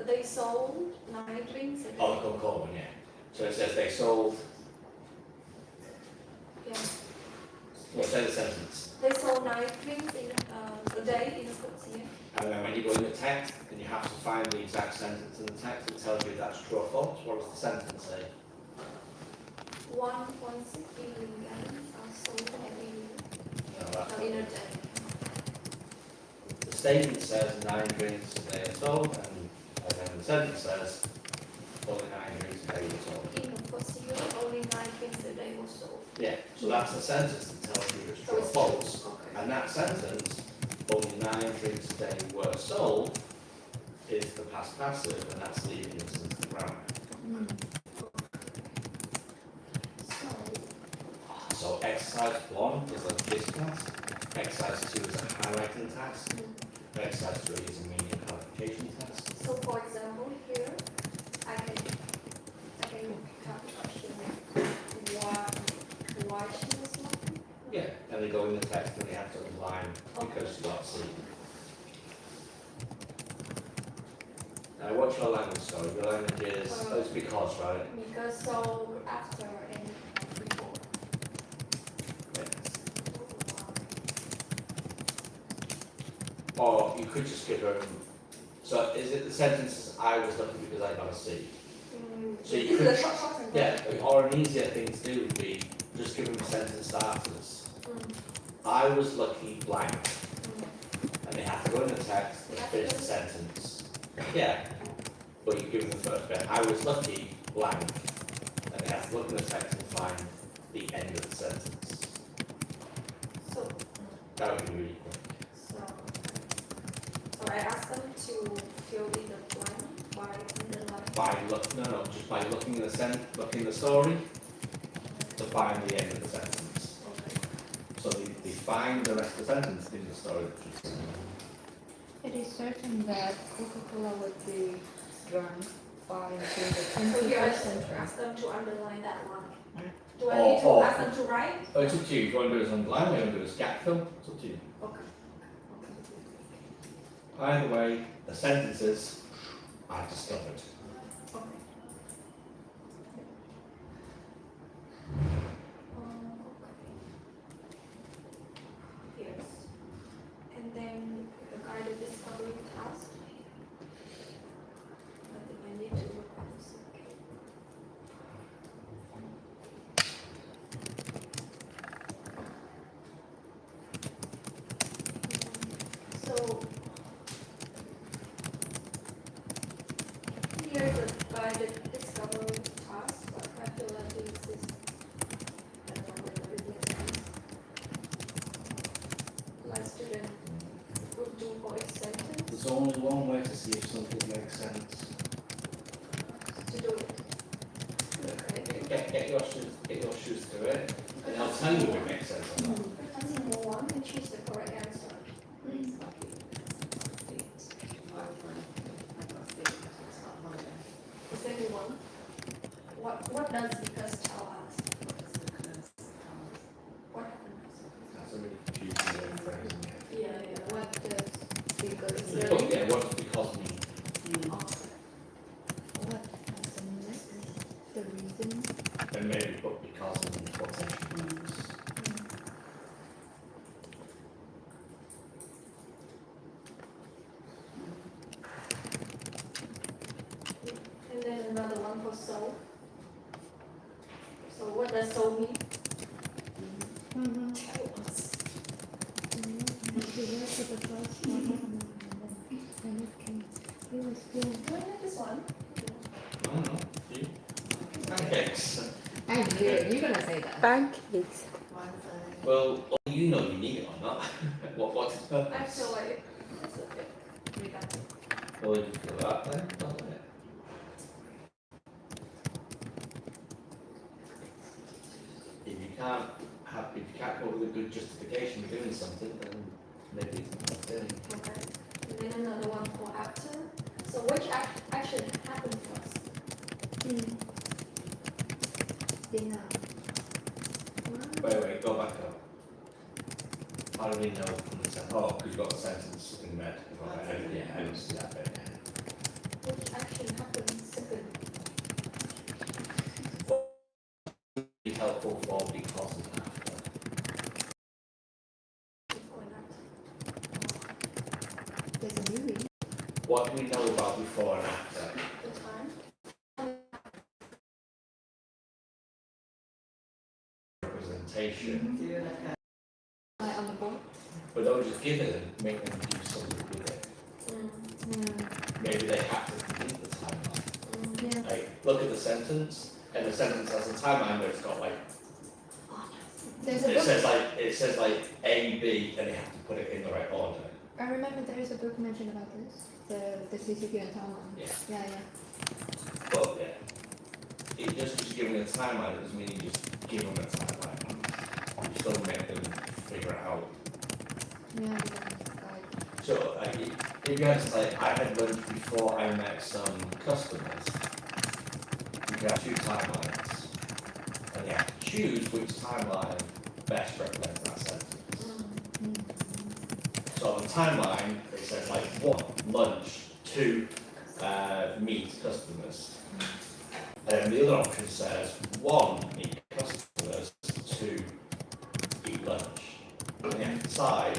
They sold 9 drinks. Oh, the Coca-Cola one, yeah. So it says they sold. Yeah. What says the sentence? They sold 9 drinks in a day in a goods, yeah. And then when you go in the text, and you have to find the exact sentence in the text, it tells you if that's true or false. What does the sentence say? 1.6 billion are sold every year No, that's in a day. the statement says 9 drinks a day are sold, and then the sentence says only 9 drinks a day are sold. In the first year, only 9 drinks a day were sold. Yeah, so that's the sentence that tells you if it's So true or it's false. Okay. And that sentence, only 9 drinks a day were sold, is the past passive, and that's leaving us into the grammar. So exercise 1 is a this task, exercise 2 is a highlighting task, exercise 3 is a meaning clarification task. So for example, here, I can have a question why she was laughing. Yeah, and they go in the text and they have to underline because you got C. Now what's your language, sorry? Your language is, it's because, right? Because so after and before. Or you could just give them, so is it the sentence, I was lucky because I got a C? So you This could, is a short sentence. yeah, or an easier thing to do would be just give them sentence starters. I was lucky blank, and they have to go in the text and finish the sentence. Yeah, but you give them the first bit, I was lucky blank, and they have to look in the text and find the end of the sentence. So, That would be really quick. so I asked them to fill in the blank by underlining. Just by looking in the story to find the end of the sentence. Okay. So they find the rest of the sentence in the story. It is certain that Coca-Cola would be drunk by the So here I 21st century. ask them to underline that one. Mm. Do I need to ask them to write? Oh, it's up to you. If you want to do it as underline or you want to do it as gap fill, it's up to you. Okay. Either way, the sentences I've discovered. Okay. Yes. And then the guided discovery task. I think I need to look at this. Okay. So here's a guided discovery task, but I feel like this is, I don't know whether it makes sense. Like student would do for each sentence There's only one way to see if something makes sense. to do it. Okay. Get your shoes to it, and I'll tell you if it makes sense or not. Number one, and choose the correct answer. Is anyone? What does because tell us? What happened? That's a really confusing so. So what does so mean? Tell us. Do I have this one? I don't know. You? Pancakes. I knew it. You're gonna say that. Pancakes. Well, you know you need it or not. What's its purpose? I feel like it's a bit redundant. Well, you feel that then, doesn't it? If you can't come up with a good justification for doing something, then maybe it's not worth doing. Okay. And then another one for after. So which action happened first? Dinner. Wait, go back up. How do we know from the sentence? Oh, because you've got the sentence in red. Right, yeah, I don't see that bit. Which action happened second? Be helpful for because and after. Before and after. There's a movie. What do we know about before and after? The time. Representation. Do like a Like on the board. But don't just give it and make them do something with it. Maybe they have to complete the timeline. Yeah. Like, look at the sentence, and the sentence has a timeline where it's got like, There's a book. it says like A, B, and they have to put it in the right order. I remember there is a book mentioned about this. The CCP and timeline. Yeah. Yeah. But yeah, it just giving a timeline doesn't mean you just give them a timeline. You still make them figure it out. Yeah. Like, So if you had to like, I had lunch before I met some customers, you can have two timelines, and you have to choose which timeline best represents that sentence. So on the timeline, it says like 1, lunch, 2, meet customers. And then the other option says 1, meet customers, 2, eat lunch. And you have to decide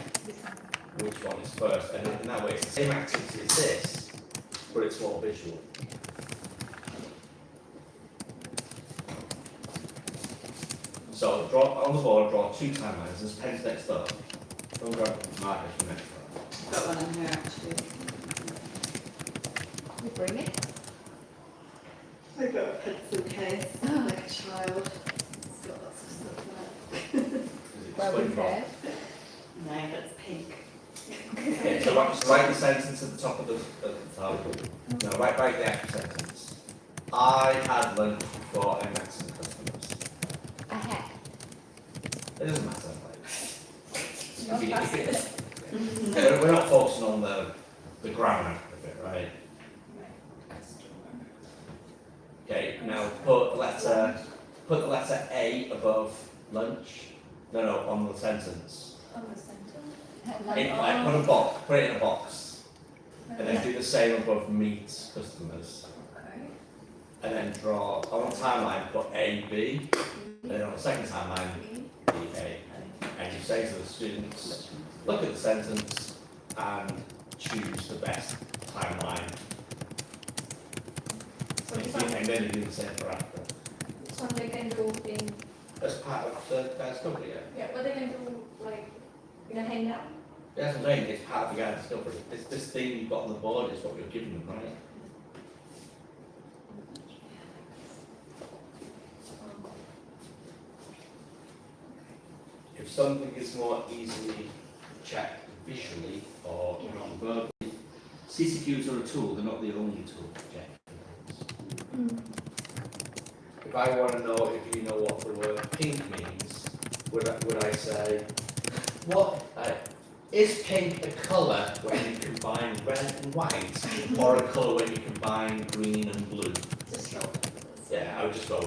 which one is first, and in that way it's the same activity as this, but it's more visual. So draw on the board, draw 2 timelines, there's pens next up. Don't grab markers from next up. got one in here actually. you bring it? I got a pencil case, like a child. It's got lots of stuff in it. Is it Well split prepared. No, that's pink. Okay, so write the sentence at the top of the title. No, write the actual sentence. I had lunch before I met some customers. I had. It doesn't matter. Not fast. We're not focusing on the grammar of it, right? Okay, now put the letter A above lunch. No, on the sentence. On the center. Put it in a box, and then do the same above meet customers. Okay. And then draw on the timeline, put A, B, and then on the second timeline, B, A. And you say to the students, look at the sentence and choose the best timeline. So this one, And then you do the same for after. this one they can do in, As part of the discovery, yeah. yeah, but they can do like in a handout. Yeah, that's what I'm saying, it's part of the guide discovery. This thing you've got on the board is what you're giving them, right? If something is more easily checked visually or non-verbally, CCQs are a tool, they're not the only tool to check things. If I want to know if you know what the word pink means, would I say, what is pink a colour when you combine red and white, or a colour when you combine green and blue? Just show. Yeah, I would just go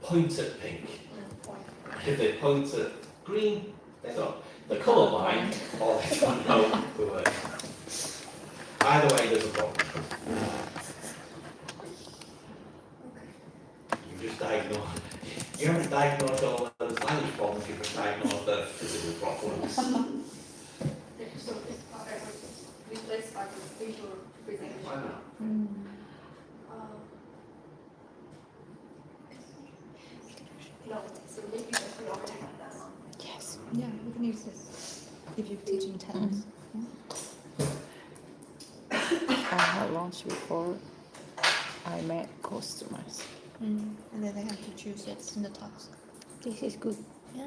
point at pink. Point. If they point at green, they don't. The colour line, or they don't know the word. Either way, there's a problem. You just diagnose. You haven't diagnosed all those language problems, you've just diagnosed the physical problems. So this part I was replaced by the visual presentation. Wow. Yeah, we can use this if you're teaching tennis. I had lunch before I met customers. And then they have to choose what's in the task. This is good. Yeah.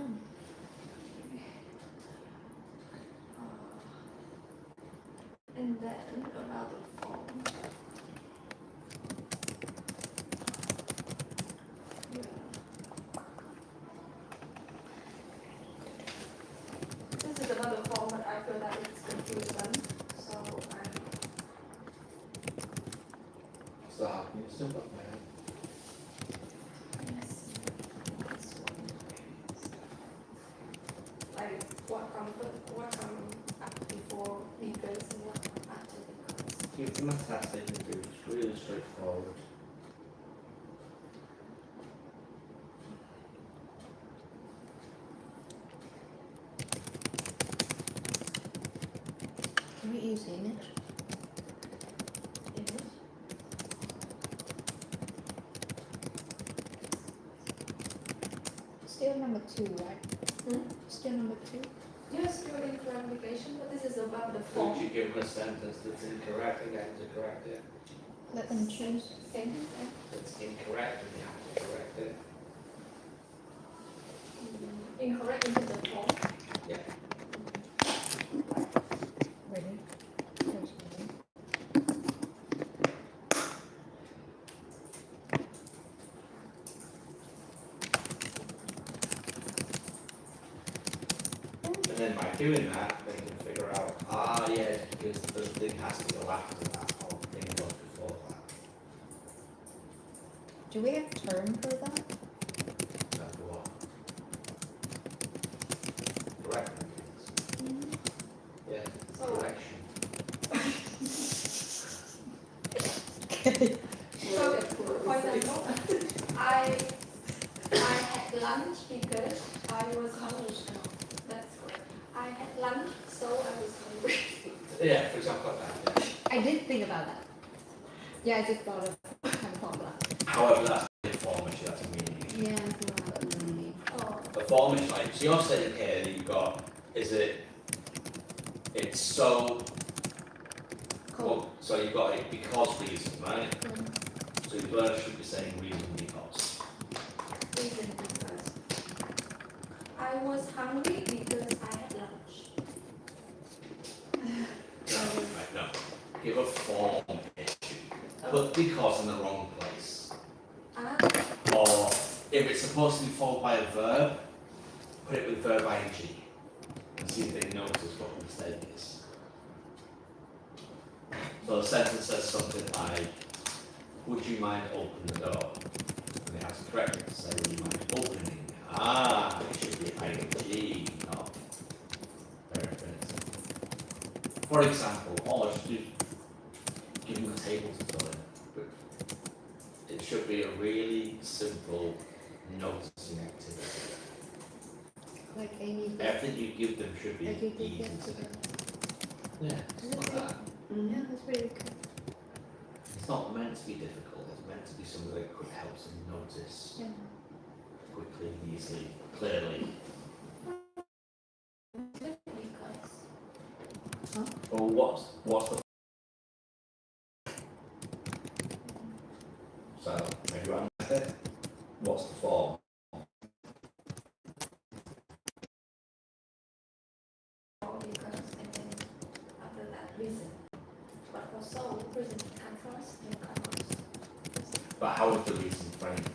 And then another form. Yeah. This is another form, but I feel that it's confusing, so I'm So how can you still got there? like what come up before because and what come after because. Give them a task they can do, it's really straightforward. Can we use image? Still number 2, right? Still number 2? Yes, you're in clarification, but this is about the Would form. you give them a sentence that's incorrect and get them to correct it? Let them choose. Same, That's incorrect and you have to correct it. incorrect into the form. Yeah. Ready? First ready. And then by doing that, they can figure out, yeah, because the thing has to go after that, or the thing goes before that. Do we have term for that? That's what. Correct. Yeah, So, correction. so for example, I had lunch because I was hungry. No, that's correct. I had lunch, so I was hungry. Yeah, for example, like that, I did think about that. Yeah, I just thought of kind of formula. yeah. However, that's the form issue, that's a meaning. Yeah, it's not really. Oh, The form issue, like, so you're saying here that you've got, it's so, well, so you've got it because reason, right? So the word should be saying reason because. reason because I was hungry because I had lunch. No, right, no. Give a form issue. Put because in the wrong place. Ah, Or if it's supposed to be followed by a verb, put it with verb ing and see if they notice what the mistake is. So the sentence says something like, would you mind opening the door? And they have to correct it to say, would you mind opening? Ah, it should be ing, not verb. For example, all I should do, give them a table to fill in. It should be a really simple noticing activity. Like Amy did. Everything you give them should be Like you did easy to yesterday. Yeah, it's not that. Yeah, that's really good. It's not meant to be difficult, it's meant to be something that could help them notice Yeah. quickly, easily, clearly. because. Or what's the so everyone method? What's the form? Because and then after that reason. But for so reason come first and come first. But how is the reason framed?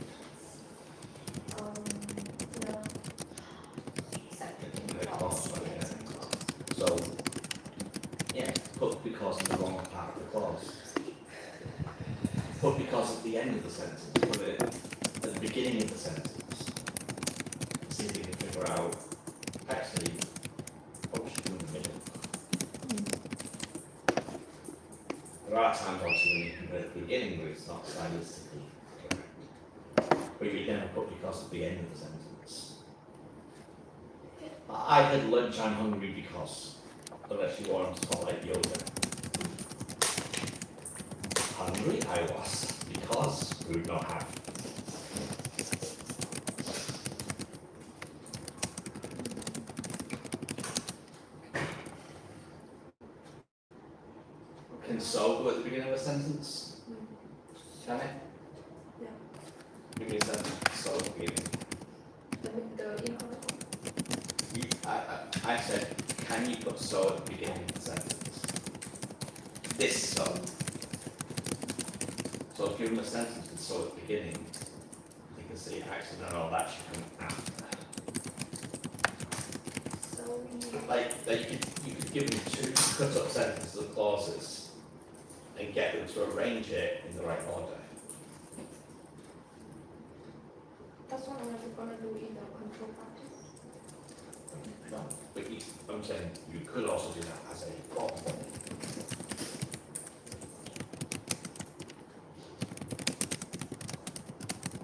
The second The clause, clause, yes, yeah. clause. So yeah, put because in the wrong part of the clause. Put because at the end of the sentence, put it at the beginning of the sentence. See if you can figure out actually what we should do in the middle. There are times obviously when you can put it at the beginning where it's not stylistically correct. But you never put because at the end of the sentence. I had lunch, I'm hungry because, unless you want to call it yoga. Hungry I was, because we would not have. Can so go at the beginning of a sentence? Can it? Yeah. Give me a sentence, so at the beginning. The inaudible. I said, can you put so at the beginning of the sentence? This so. So give them a sentence with so at the beginning. You can see actually no, that should come after. So we. Like you could give them two cut up sentences of clauses and get them to arrange it in the right order. That's what I'm gonna do in the control practice. No, but I'm saying you could also do that as a problem.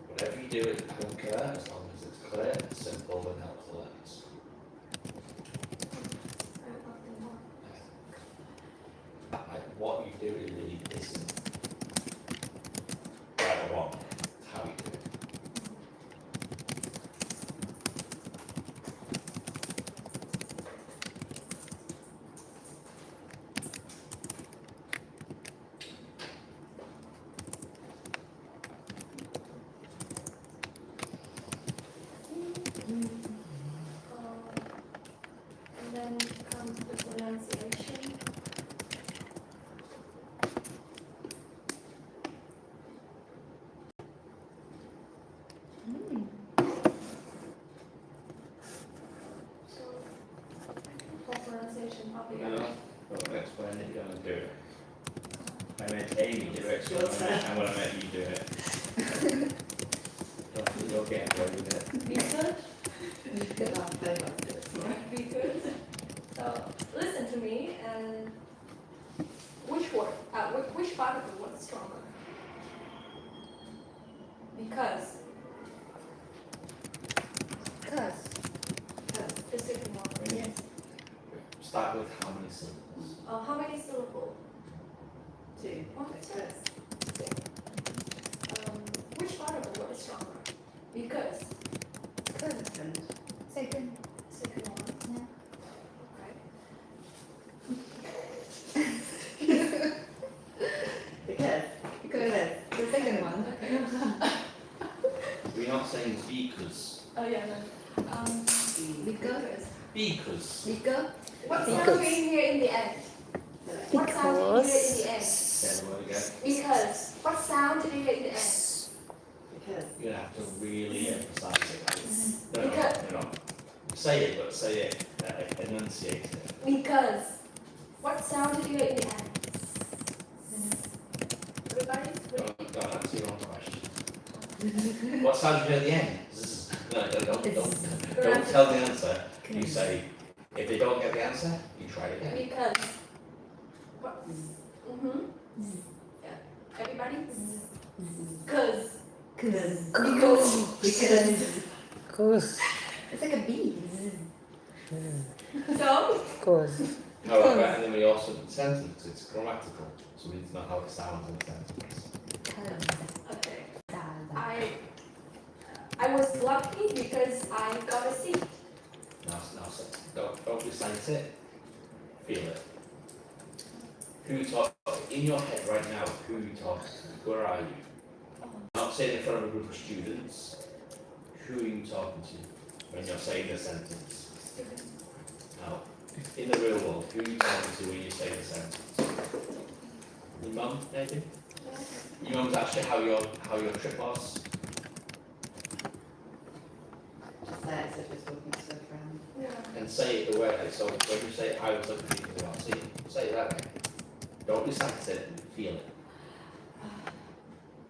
Whatever you do, I don't care as long as it's clear, simple, and helpful learners. Like what you do really isn't right or wrong. It's how you do it. And then comes the pronunciation. So, for pronunciation, I'll be No, don't explain it, you're gonna do it. I meant Amy do it, so I'm gonna make you do it. You'll get away with it. be good. Be good. So, listen to me and which word, which part of the word is stronger? Because. The second one. Yes. Start with how many syllables? How many syllables? 2. Okay. Which part of the word is stronger? Because. Second. Second. Second one. Yeah. Because. The second one. Okay. We're not saying because. Oh yeah. No. Because. Because. Because. What sound do you hear in the end? What sound do you hear in the end? Say the word again. Because. What sound do you hear in the end? Because. You're gonna have to really emphasize it. No, Because. no. Say it, but say it, enunciate it. Because. What sound do you hear in the end? Everybody? Don't answer your own question. What sound do you hear at the end? Zzz. No, don't tell the answer. You say, if they don't get the answer, you try it again. Because. What? Yeah. Everybody? Cause. Cause. It's like a bee. So. Cause. Alright, right, and then we also do sentence, it's grammatical, so we need to know how it sounds in a sentence. Okay. I was lucky because I got a seat. Now, don't recite it, feel it. Who you talk, in your head right now, who you talking to? Where are you? Not saying in front of a group of students, who are you talking to when you're saying the sentence? Now, in the real world, who are you talking to when you say the sentence? Your mum, maybe? Your mum's actually how your trip was? Just say it as if it's talking to a friend. Yeah. And say it the way, like, so when you say I was looking for people without seeing, say it that way. Don't recite it, feel it.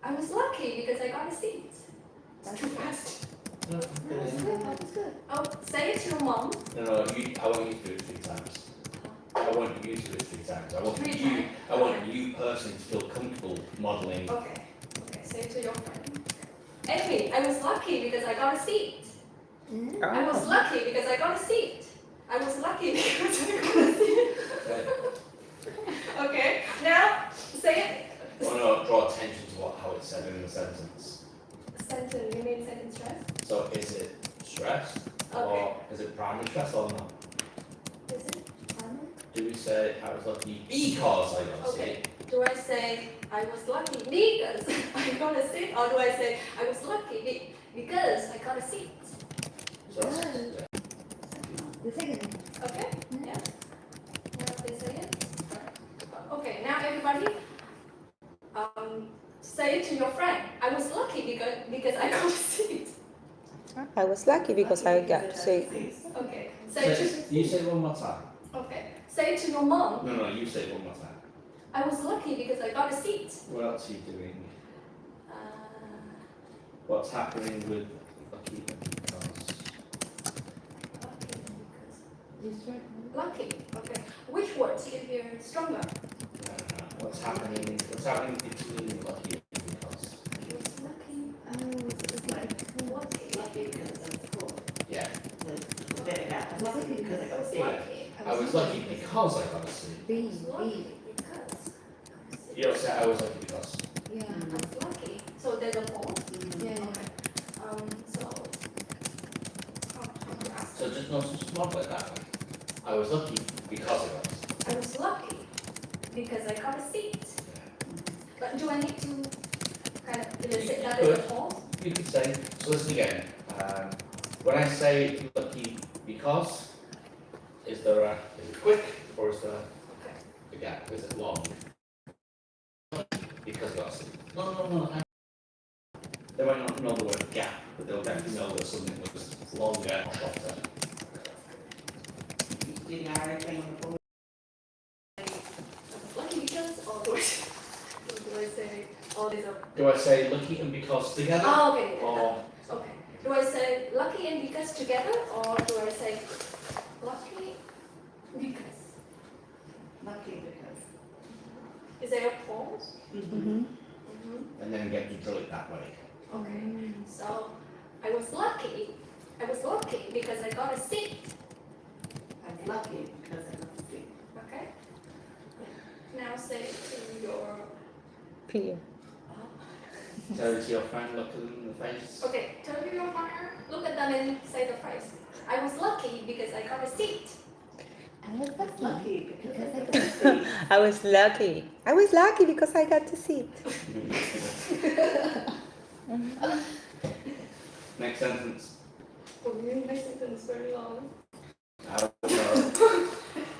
I was lucky because I got a seat. That's too fast. No, That was good. Oh, say it to your mom. no, I want you to do it 3 times. I want you to do it 3 times. Three I want you personally to feel comfortable modelling. Okay. Okay, say it to your friend. Amy, I was lucky because I got a seat. I was lucky because I got a seat. I was lucky because I got a seat. Okay, now say it. I want to draw attention to how it's said in the sentence. Sentence, you mean sentence stress? So is it stressed Okay. or is it primary stress or not? Is it? Do we say say I was lucky because I got Okay. sick. Do I say I was lucky because I got a seat, or do I say I was lucky because I got a seat? So that's, yeah. The second. Okay? Yeah. Now they say it. Okay. Now everybody, say to your friend, I was lucky because I got a seat. I was lucky because I got sick. Okay. Say to You say it one more time. okay. Say to your mom, No, you say it one more time. I was lucky because I got a seat. What else are you doing? Uh, What's happening with lucky because? lucky because You certain? lucky. Okay. Which words give you stronger? What's happening between lucky and because? He was lucky. Oh, it's like Lucky because of school. Yeah. The bit about lucky because I got I was sick. lucky. I was lucky because I got a seat. B, I was lucky B. because. You don't say I was lucky because. Yeah. I was lucky. So there's a pause. Yeah. Okay. So how to ask? So just model it that way. I was lucky because I got a seat. I was lucky because I got a seat. But do I need to kind of elicit that as a pause? You could say, so listen again. When I say lucky because, is it quick or is there a gap? Is it long? Because I got a seat. No. They might not know the word gap, but they'll definitely know that something was longer or shorter. Do you know everything on the board? Lucky because or do I say all these are? Do I say lucky and because together? Oh, okay. Or Okay. Do I say lucky and because together, or do I say lucky because? Lucky because. Is there a pause? Mm-hmm. and then get to drill it that way. Okay. So I was lucky because I got a seat. I was lucky because I got sick. Okay. Now say to your. Peer. Tell it to your friend, look them in the face. Okay. Turn to your partner. Look at them and say the phrase. I was lucky because I got a seat. I was lucky. Lucky because I got Because sick. I was lucky. I was lucky because I got to sit. Next sentence. Oh, you next sentence very long.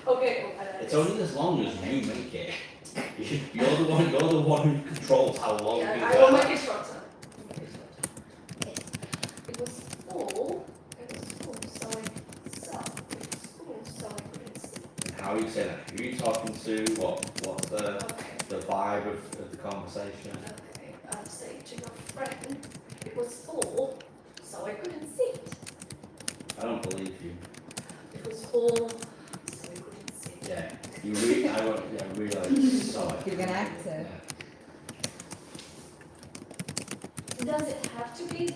Okay. It's only as long as you make it. You're the one who controls how long Yeah, you I will work. make it shorter. It was full, so I couldn't see. How you say that? Who are you talking to? What's the Okay, vibe of the conversation? okay, I'll say to your friend, it was full, so I couldn't see it. I don't believe you. It was full, so I couldn't see it. Yeah. I really saw it. You're an actor. Yeah. Does it have to be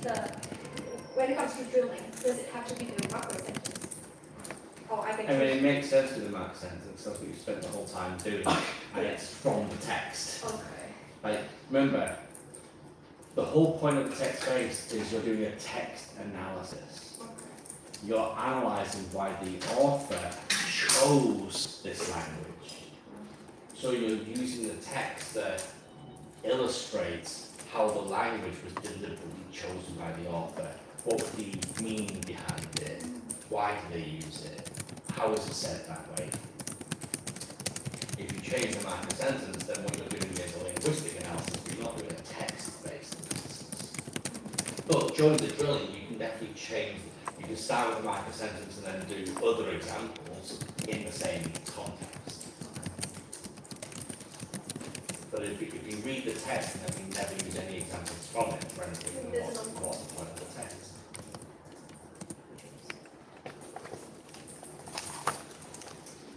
when it comes to drilling, does it have to be the macro sentence? Or I can. I mean, it makes sense with the mark sentence. That's what you spent the whole time doing, and it's from the text. Okay. Like, remember, the whole point of the text space is you're doing a text analysis. Okay. You're analysing why the author chose this language. So you're using the text that illustrates how the language was deliberately chosen by the author. What was the meaning behind it? Why do they use it? How is it said that way? If you change the mark of sentence, then what you're doing is a linguistic analysis, but you're not doing a text-based analysis. But during the drilling, you can definitely change. You can start with the mark of sentence and then do other examples in the same context. But if you read the text and then you never use any examples from it for anything, then what's the point of the text?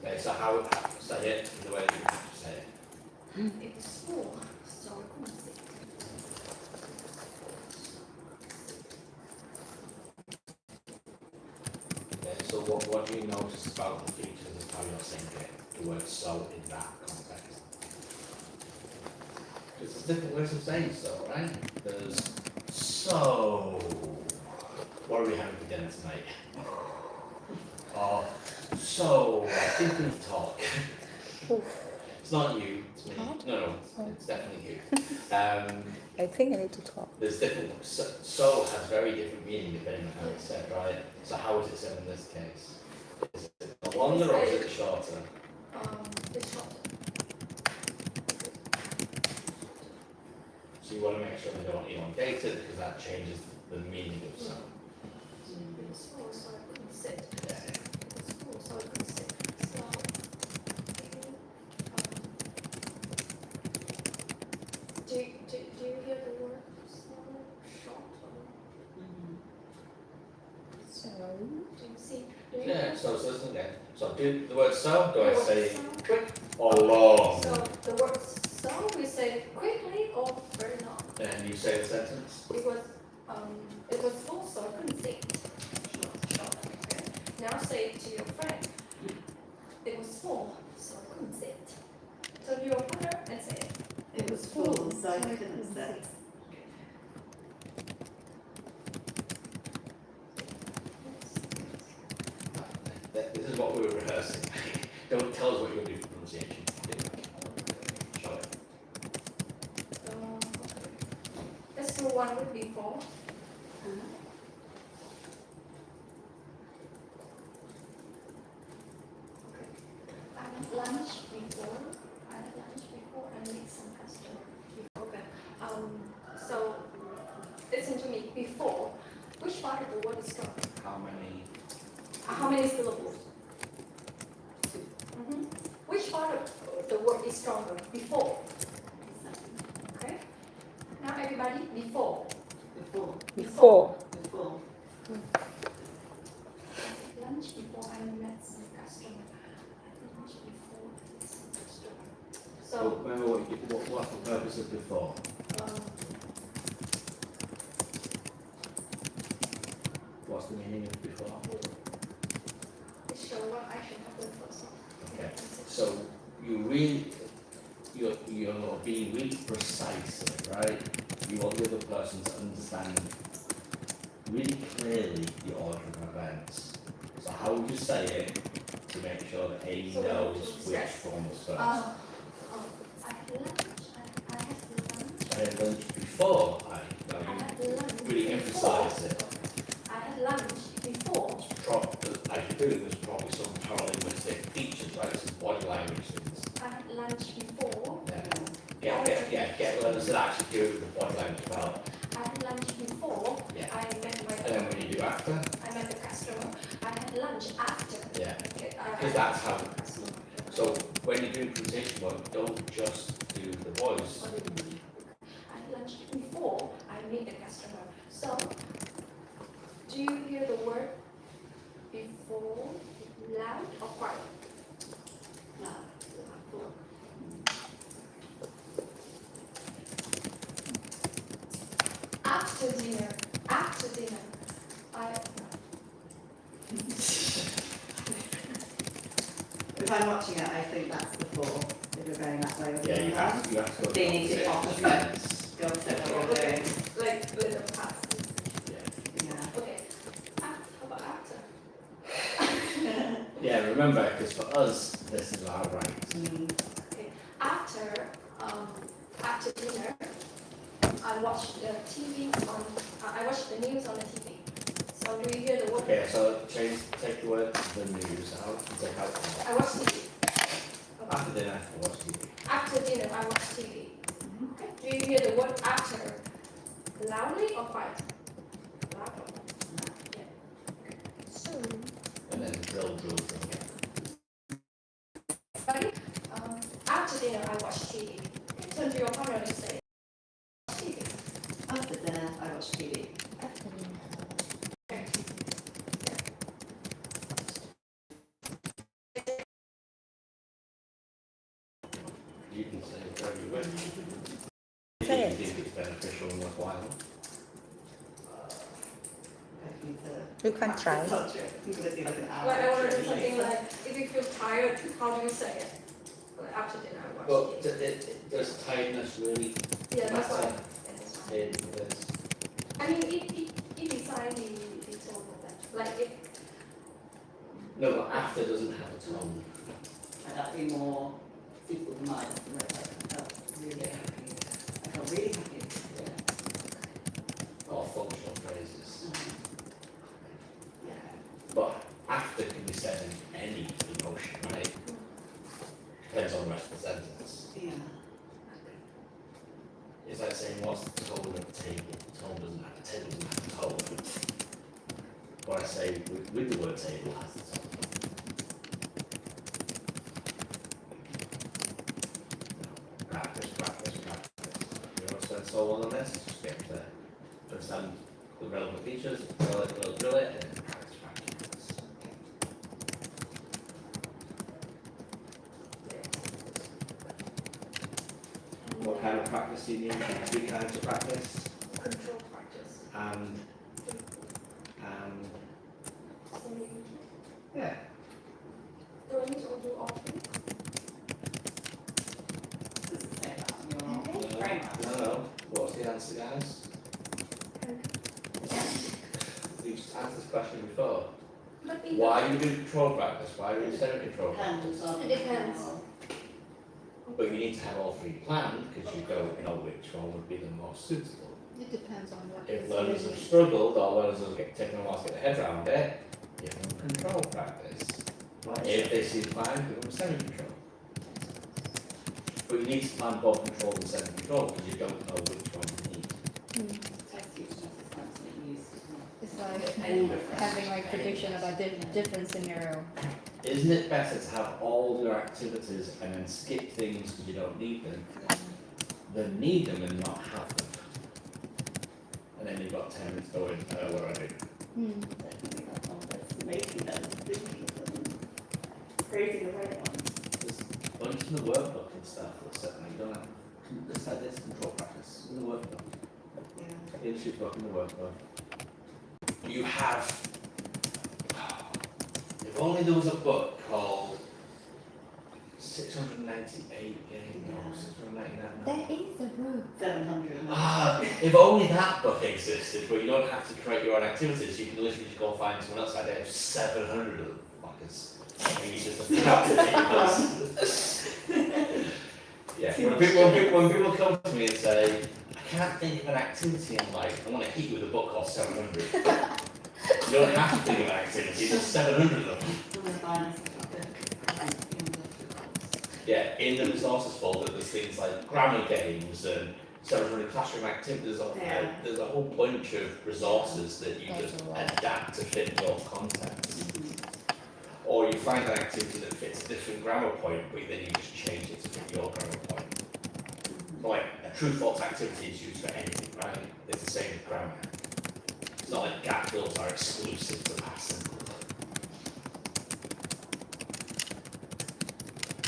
Okay, so how say it the way that you have to say it. It was full, so I couldn't see it. Okay, so what do you notice about the features of how you're saying it, the word so in that context? Because there's different ways of saying so, right? There's so, what are we having for dinner tonight? Or so, I think we need to talk. It's not you, it's me. Hard? No, Oh. it's definitely you. I think I need to talk. There's different, so has very different meaning depending on how it's said, right? So how is it said in this case? Is it longer or is it shorter? It's short. So you want to make sure they don't elongate it because that changes the meaning of sound. It was full, so I couldn't sit. Yeah. It was full, so I couldn't sit. So, do you hear the word slow, short, or So, do you see? Do you Yeah, hear? so listen again. So do the word so, do I The word say so? quick or long? So the word so we say quickly or very long. And you say the sentence? It was full, so I couldn't sit. Short. Okay. Now say it to your friend. It was full, so I couldn't sit. Turn to your partner and say it. It was full, so I couldn't sit. This is what we were rehearsing. Don't tell us what you're doing for pronunciation. Show it. Let's do one with before. I had lunch before. I meet some customer before. Okay. So listen to me. Before, which part of the word is strong? How many? How many syllables? Mm-hmm. Which part of the word is stronger? Before. Okay. Now everybody, before. Before. Lunch before I met some customer. Lunch before I met some customer. So, remember what's the purpose of before? What's the meaning of before? it shows what action happened first. Okay. So you're being really precise, right? You want the other person to understand really clearly the order of events. So how would you say it to make sure that Amy So knows to which stress. form was first? I had lunch. I had lunch. I had lunch before I I had lunch. really emphasise it. I had lunch before. As you're doing, there's probably some paralinguistic features, right? Some body language things. I had lunch before. Get learners that actually do it with the body language well. I had lunch before. Yeah. I met my. And then when you do after, I met the customer. I had lunch after. yeah. Okay, Because that's how. customer. So when you're doing presentation work, don't just do the voice. I had lunch before I meet the customer. So, do you hear the word before loud or quiet? Loud. After dinner, If I'm watching it, I think that's before. If you're going that way. Yeah, you have to go They need to opposite opposite. ends. Go to what you're doing. like little past. Yeah. Yeah. Okay. How about after? Yeah, remember, because for us, this is our right. Okay. After dinner, I watched the TV on. I watched the news on the TV. So do you hear the word? Okay, so take the word the news out and take out. I watch TV. After dinner, I watch TV. After dinner, I watch TV. Okay. Do you hear the word after loudly or quiet? Loud. Yeah. so, And then drill again. Ready? After dinner, I watch TV. Turn to your partner and say, TV. After dinner, I watch TV. after dinner. You can say whatever you wish. If Say you it. think it's beneficial and worthwhile. I need to. You can try. I'm gonna do like an hour. Like I want to do training something later. like, if you feel tired, how do you say it? Like after dinner, I watch Well, TV. does tiredness really Yeah, that's why. matter That's fine. in this? I mean, if beside the tone of that, like if No, but after doesn't have a tone. Might that be more people might, I felt really happy. I felt really happy. Or functional phrases. Yeah. But after can be said in any emotion, right? Depends on the rest of the sentence. Yeah. It's like saying, what's the tone of the table? The tone doesn't have the table doesn't have the tone. What I say with the word table has the tone. Practice, practice, practice. You don't spend so long on this, just get to understand the relevant features, drill it, and then practice, practice. What kind of practice do you need? 3 kinds of practice. Control practice. And So yeah. do I need to do all 3? Doesn't say that on your framework. No. What's the answer, guys? You just asked this question before. But we Why are you doing control practice? Why are you doing control practice? Depends on. It depends. But you need to have all 3 planned because you don't know which one would be the most suitable. It depends on what If is learners really- have struggled or learners have taken a while to get their head around it, give them control practice. If they seem fine, give them semi-control. But you need to plan both control and semi-control because you don't know which one you need. Text use is constantly used. It's like Any having like prediction about different scenario. Isn't it better to have all your activities and then skip things because you don't need them than need them and not have them? And then you've got 10 minutes going, what do I do? Definitely that one, that's making them, thinking of them, creating the right ones. There's a bunch in the workbook and stuff that said, like, you don't have, just like this control practice in the workbook. Yeah. In the book in the workbook. You have, if only there was a book called 698 games, no, 699. There is a book. 700. If only that book existed, where you don't have to create your own activities, you can literally just go find someone else. Like they have 700 of them, fuckers. Maybe just a few activities. Yeah, when people come to me and say, I can't think of an activity in life, I want to hit you with a book called 700. You don't have to think of an activity, there's 700 of them. Yeah, in the resources folder, there's things like grammar games and 700 classroom activities. Yeah. There's a whole bunch of resources that you That's just a lot. adapt to fit your context. Or you find an activity that fits a different grammar point, but then you just change it to fit your grammar point. Like a true-false activity is used for anything, right? It's the same with grammar. It's not like gap fills are exclusive to past simple.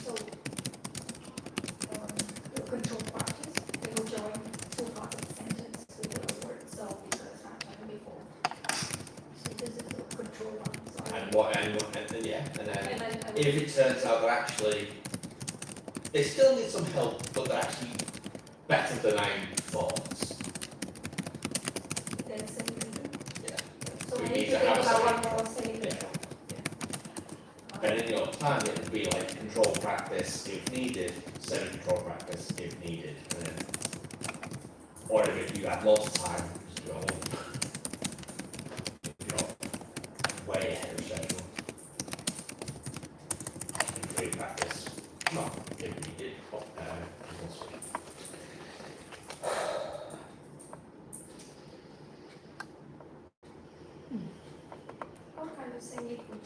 So, the control practice, they will join 2 parts of the sentence with the word so because it's not done before. So this is the control one, so. And yeah, and then And then I will- if it turns out that actually they still need some help, but they're actually better than I thought. then same reason. Yeah. So We I need need to to think have about some- one more saying Yeah. control. And in your plan, it would be like control practice if needed, semi-control practice if needed, and then, or if you have lots of time, just go you're way ahead of schedule. And free practice, not if needed, compulsory. What kind of semi-control?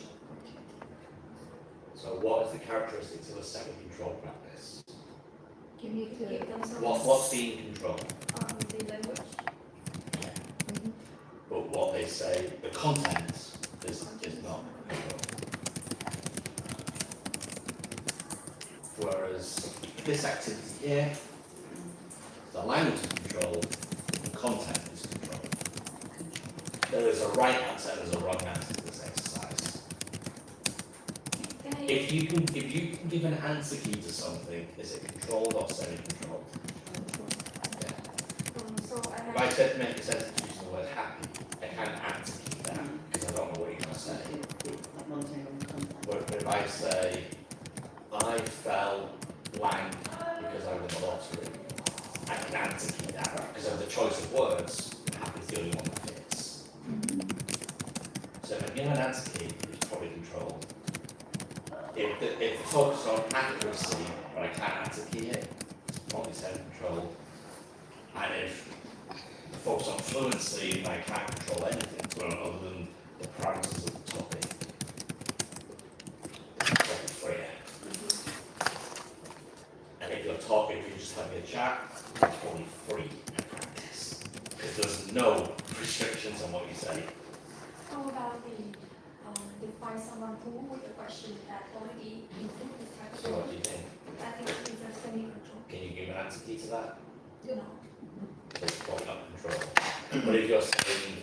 So what is the characteristics of a semi-control practice? You need to. Give them some, What's being controlled? the language. But what they say, the content is not controlled. Whereas this activity here, the language is controlled, the content is controlled. There is a right answer and there's a wrong answer to this exercise. Can I, If you can give an answer key to something, is it controlled or semi-controlled? so I If have, I said to make a sentence using the word happy, I can't answer key that because I don't know what you're going to say. But if I say, I felt blank because I won the lottery, I can answer key that because of the choice of words happens the only one that fits. So if I give an answer key, it's probably control. If the focus on accuracy, but I can't answer key it, it's probably set control. And if the focus on fluency, and I can't control anything other than the parameters of the topic, it's probably freer. And if you're talking, if you're just having a chat, it's probably free to practice. Because there's no restrictions on what you say. How about define someone who with a question that already includes the type So what do you think? I think it's a semi-control, Can you give an answer key to that? you know. So it's probably not control. But if you're saying,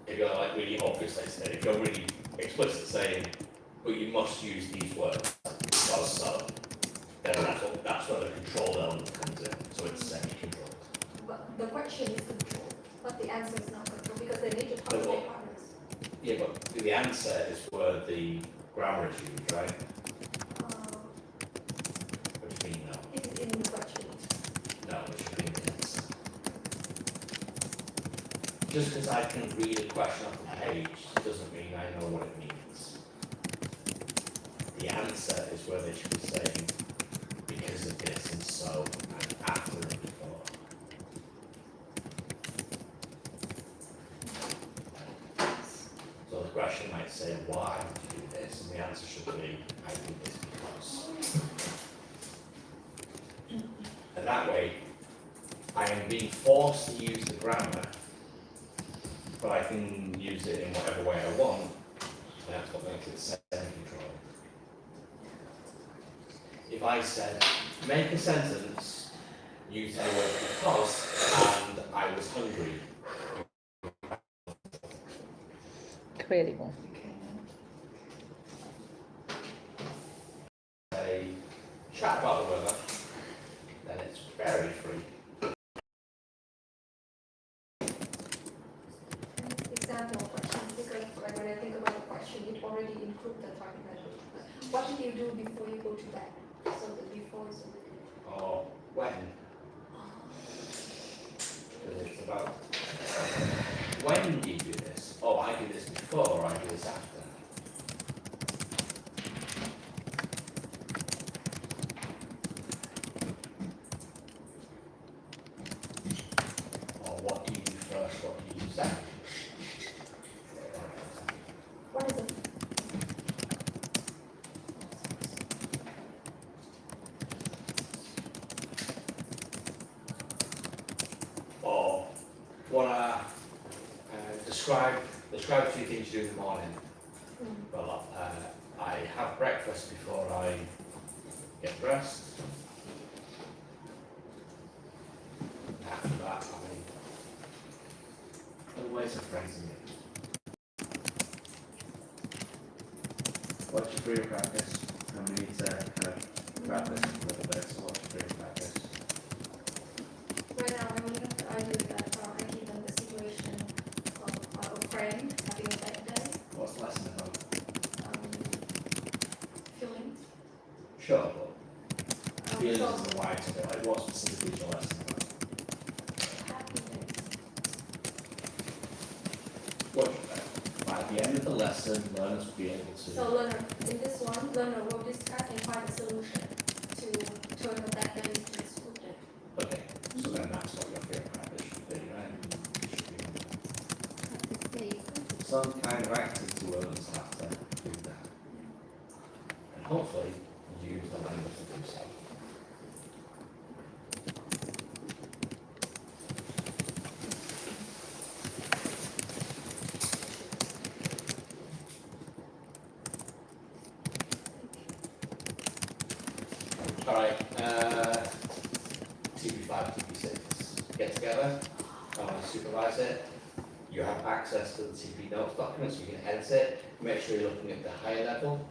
if you're like really obvious, like I said, if you're really explicit saying, but you must use these words, because so, then that's where the control element comes in. So it's semi-controlled. But the question is control, but the answer is not control because they need to talk to their partners. Yeah, but the answer is where the grammar is used, right? What do you mean no? It is in the question. No, it should be in the answer. Just because I can read a question off the page doesn't mean I know what it means. The answer is where they should be saying, because of this and so, and after and before. So the question might say, why do you do this? And the answer should be, I do this because. And that way, I am being forced to use the grammar, but I can use it in whatever way I want, and that's what makes it semi-control. If I said, make a sentence using the word because, and I was hungry, Incredible. say, chat about the weather, then it's very free. Example question, because like when I think about a question, it already includes the target language. What did you do before you go to bed? So the before is Or when, because it's about, when do you do this? Oh, I do this before, or I do this after. Or what do you do first, what do you do second? what is it? Or what are, describe a few things you do in the morning. Well, I have breakfast before I get dressed. After that, other ways of phrasing it. What's your free practice? And we need to kind of practice a little bit, so what's your free practice? Right now, I'm looking at the idea that I give them the situation of a friend having a bad day, What's the lesson about? feelings. Sure, but feelings So is the wide of it, like what specifically is your lesson about? happy days. What, by the end of the lesson, learners will be able to. So learner, in this one, learner will discuss and find a solution to turn a bad day into a good day. Okay, so then that's what your favorite practice should be, right? It should be some kind of activity where learners have to do that. And hopefully, use the language to do so. Alright, TP5, TP6, get together, supervise it. You have access to the TP notes documents, you can edit it, make sure you're looking at the higher level.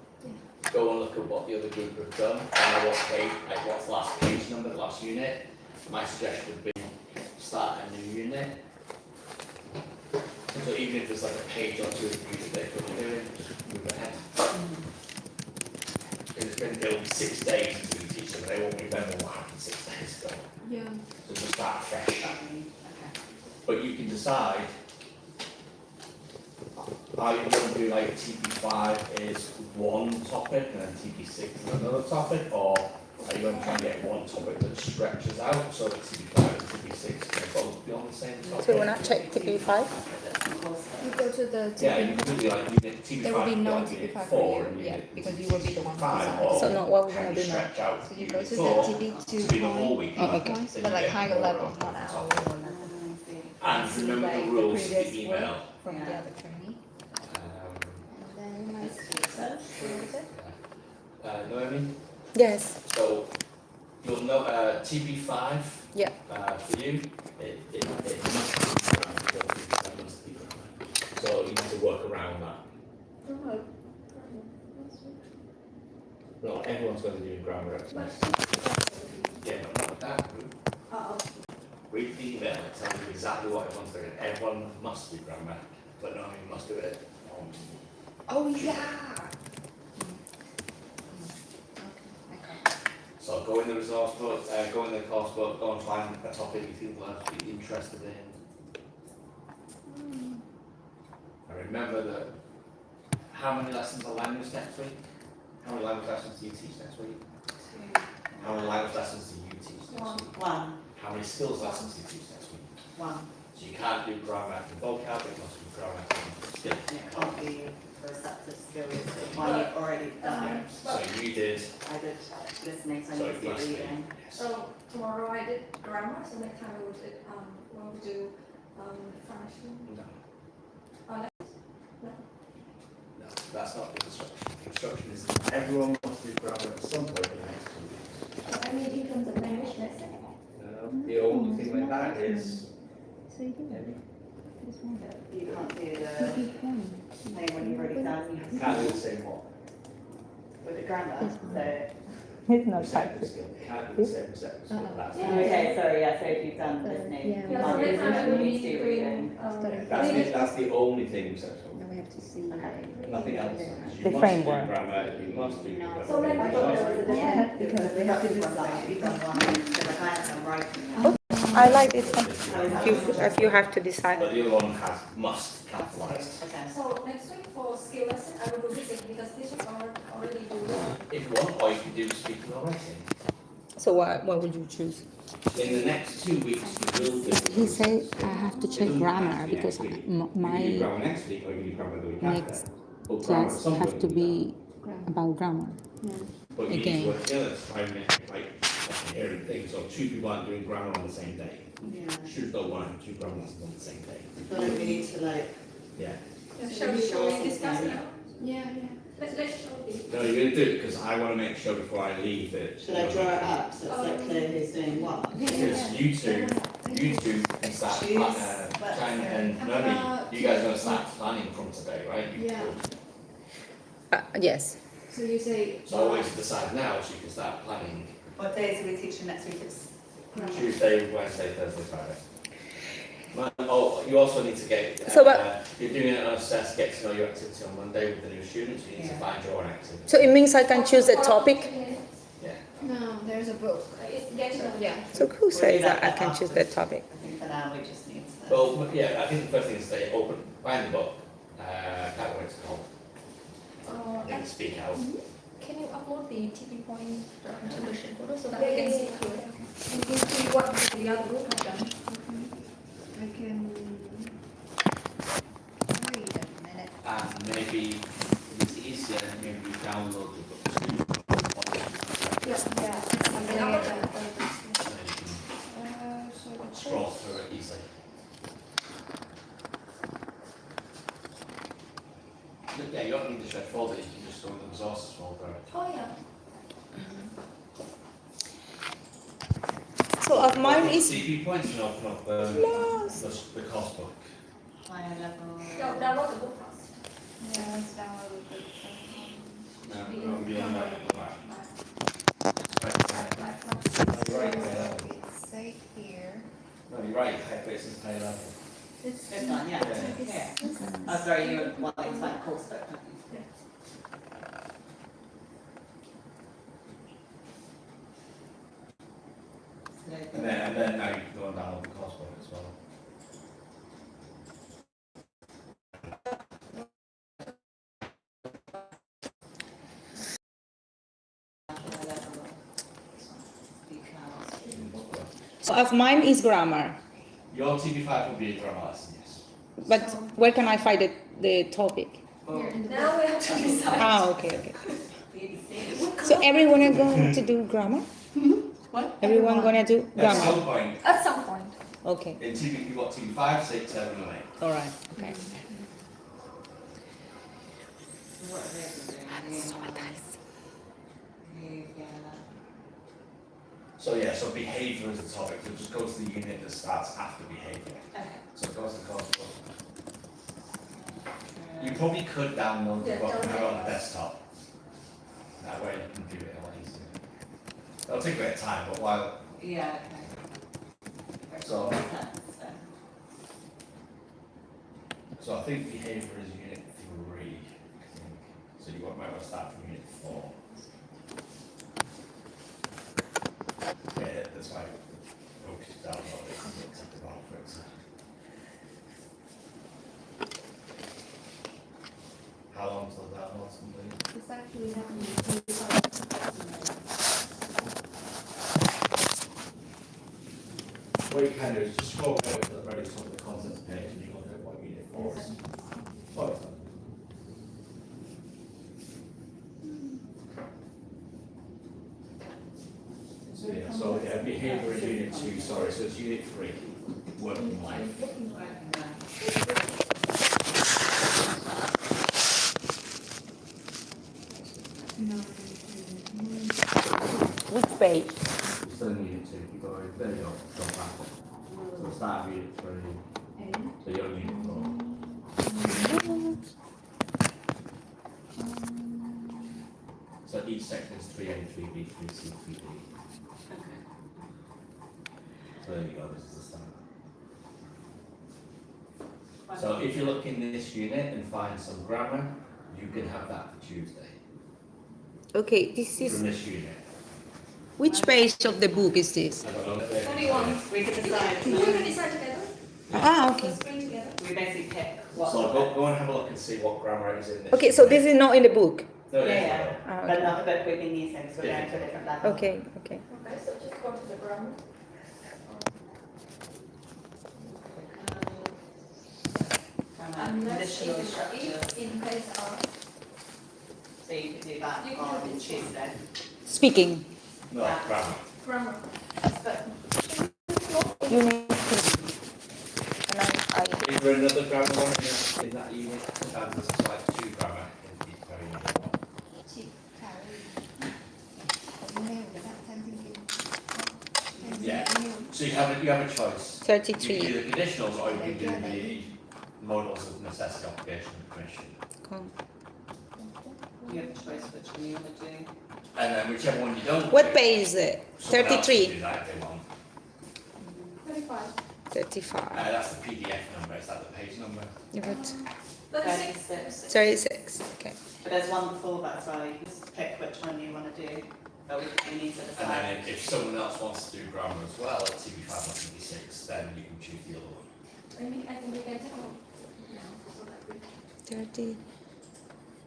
Go and look at what the other group have done, find out what page, like what's the last page number, the last unit. My suggestion would be start a new unit. So even if there's like a page or two of the unit they could be doing, just move ahead. Because it's been built 6 days until you teach them they won't remember what happened 6 days ago. Yeah. So just start fresh. Okay. But you can decide, are you going to do like TP5 is one topic and then TP6 is another topic, or are you going to try and get one topic that stretches out so that TP5 and TP6 can both be on the same topic? So we're not check TP5? You go to the Yeah, you TP. could do like unit TP5, There will be no like unit TP5 for 4 you, and yeah, unit because you will be the one who 5, decides. or So not what we're can gonna you do now. stretch out So you go to unit the 4 TP2 to be the whole point, week, Oh, okay. points, then but you like get higher more level, on not the our topic. level. And See, remember like the rules to previous the work email. from the Yeah. other training. And then you might skip it. Noemi? Yes. So you'll know TP5 Yeah. for you, it must be it must be grammar. So you need to work around that. No, everyone's going to be doing grammar at first. Yeah, but not that group. Read the email and tell you exactly what everyone's doing. Everyone must do grammar, but no, you must do it on. Oh, yeah. Okay. So go in the resource book, go in the course book, go and find a topic you think you'll have to be interested in. And remember that, how many lessons are language next week? How many language lessons do you teach next week? How many language lessons do you teach next week? One. How many skills lessons do you teach next week? One. So you can't do grammar and vocab, it must be grammar and skills. And it can't be receptive skills, it's one you've already done. So you did, I did listening, so I so need to do listening, reading. yes. So tomorrow I did grammar, so next time we'll do French. No. Oh, No, that's not the instruction. The instruction is everyone must do grammar at some point in the next 2 weeks. I mean, in terms of language lesson. The only thing like that is, So you do this one. You can't do the thing when you've already done, you have to can't do the same one. with the grammar, so. It's not Receptive skill, can't do the same receptive skill, that's it. Okay, sorry, yeah, so if you've done listening, Yeah. you Yeah, so can't do next time I will listening, you be need to do doing, reading. That's the only thing receptive. Now we have to see. Nothing else. The framework. You must do grammar, you must do grammar. So then I thought there was a Yeah, because we have to do Like, you've done one, so the client's done writing. I like this one. If you have to decide. But the other one has must capitalized. Okay. So next week for skill lesson, I will do listening because this one already do. If you want, or you can do speaking or writing. So what would you choose? In the next 2 weeks, you will do. He said I have to check grammar because You can do my grammar next week, or you can do grammar the week next after. But grammar at class some have point to you be about grammar. But you need Again. to work together to try and make like hearing things, so 2 people aren't doing grammar on the same day. Yeah. Should go 1 and 2 grammar lessons on the same day. But we need to like, Yeah. Shall we discuss now? Yeah. Let's show this. No, you're going to do it because I want to make sure before I leave that. should I draw it up so it's like clear who's doing what? Because you two can start, Choose. China and Noni, you guys are going to start planning from today, right? Yeah. Yes. So you say. So always decide now so you can start planning What days are we teaching next week? It's Tuesday, Wednesday, Thursday, Friday. Oh, you also need to get, So what- you're doing an assess, get to know your activity on Monday with the new students, you need to Yeah. find your own activity. So it means I can choose a topic. Yeah. No, there's a book. It's getting on. Yeah. So who says that I can choose the topic? I think for now we just need to. Well, yeah, I think the first thing is to say open, find the book, can't know what it's called, and speak out. Can you upload the TP point introduction photo so that we can see it? And you see what the other group has done. I can. Wait a minute. And maybe if it's easier, maybe you download the book too. Yeah. I'm So doing it. you So can the scroll through it easily. Yeah, you don't need to share folder, you can just go in the resources folder. Oh, yeah. So of mine is CP points and open up the course book. Higher level. Download the book first. Yeah, let's download the book. No, be on that. Right, It's safe here. no, you're right, type it since high level. This one, yeah. Yeah. Oh, sorry, you were wanting to find course book. And then now you can go and download the coursework as well. So as mine is grammar, Your TP5 will be a grammar lesson, yes. but where can I find the topic? Here in the Now book. we have to decide. Ah, okay. So everyone are going to do grammar? What? Everyone gonna do At some grammar? point, At some point. Okay, in TP, you've got TP5, 6, 7, and 8. all right, okay. What are they doing? So yeah, so behaviour is the topic, so just go to the unit that starts after behaviour. Okay. So it goes to the coursework. You probably could download the book and have it on the desktop. That way you can do it a lot easier. It'll take a bit of time, but while, Yeah, okay. So- so I think behaviour is unit 3, I think. So you might want to start from unit 4. Yeah, that's why folks download it and it's at the bottom for it. How long till the download's complete? It's actually happening. What you can do is just scroll over to the very top of the contents page and you look at what unit 4 is. Oh, it's done. So yeah, behaviour is unit 2, sorry, so it's unit 3, working life. Which page? It's still in unit 2, you go, there you go back. So start of unit 3, so you're on unit 4. So each section is 3A, 3B, 3C, 3D. So there you go, this is the start. So if you look in this unit and find some grammar, you can have that for Tuesday. Okay, this is, From this unit. which page of the book is this? I don't know. 21. We can decide. We can decide together. Ah, okay. Let's bring together. We basically pick what. So go and have a look and see what grammar is in this. Okay, so this is not in the book? No, it Yeah, is, yeah. Ah, But okay. not, but we've been using, so we're going to a different level. Okay. Okay, so just go to the grammar. Unless Conditional if structure, in case of, so you could do that You can on do this. Tuesday. Speaking. No, grammar. grammar. But You need to. And I Is there another grammar one in that unit? Sometimes there's like 2 grammar in each per unit one. Chị Thảo có mail để bạn xem thinking. Yeah. So you have a choice. You 33. can do the conditionals or you can do the modals of necessity, obligation, and permission. Cool. You have a choice which one you want to do. And then whichever one you don't What do, page is it? someone else can 33? do that if they want. 25. 35. That's the PDF number, is that the page number? You got 36. 36. Okay. But there's one before that as well, you can just pick which one you want to do, but we need to And decide. then if someone else wants to do grammar as well at TP5 or TP6, then you can choose the other one. I think we can take a look now, so that we. 30.